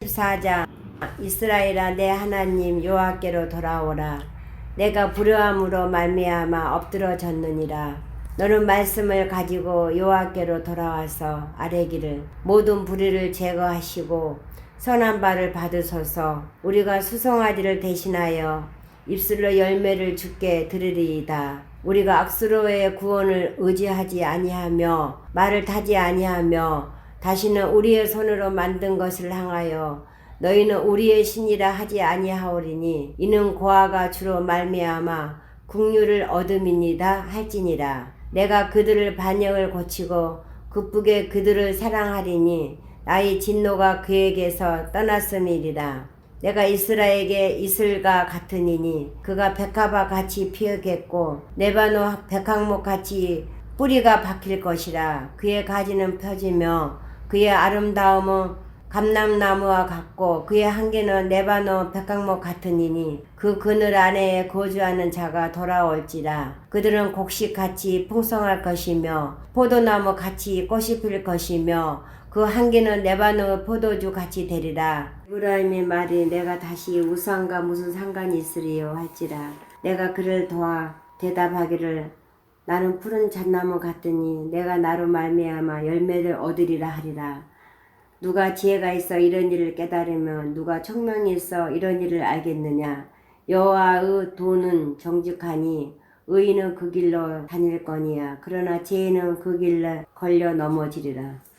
[SPEAKER 5] 14장 이스라엘아 내 하나님 여호와께로 돌아오라. 내가 불효함으로 말미암아 엎드러졌느니라. 너는 말씀을 가지고 여호와께로 돌아와서 아뢰기를 모든 불의를 제거하시고 선한 바를 받으소서. 우리가 수송아지를 대신하여 입술로 열매를 주께 드리리이다. 우리가 악수로의 구원을 의지하지 아니하며 말을 타지 아니하며 다시는 우리의 손으로 만든 것을 향하여 너희는 우리의 신이라 하지 아니하오리니 이는 고아가 주로 말미암아 국류를 얻음이니이다 할지니라. 내가 그들을 반역을 고치고 급쁘게 그들을 사랑하리니 나의 진노가 그에게서 떠났음이리라. 내가 이스라엘에게 이슬과 같으니니 그가 백합화 같이 피었겠고 레바논 백항목 같이 뿌리가 박힐 것이라. 그의 가지는 펴지며 그의 아름다움은 감람나무와 같고 그의 한계는 레바논 백항목 같으니니 그 그늘 안에 거주하는 자가 돌아올지라. 그들은 곡식같이 풍성할 것이며 포도나무 같이 꽃이 필 것이며 그 한계는 레바논 포도주 같이 되리라. 에브라임의 말이 내가 다시 우상과 무슨 상관이 있으리요 할지라. 내가 그를 도와 대답하기를 나는 푸른 잣나무 같으니 내가 나로 말미암아 열매를 얻으리라 하리라. 누가 지혜가 있어 이런 일을 깨달으면 누가 총명이 있어 이런 일을 알겠느냐. 여호와의 도는 정직하니 의인은 그 길로 다닐 거니와 그러나 죄인은 그 길로 걸려 넘어지리라.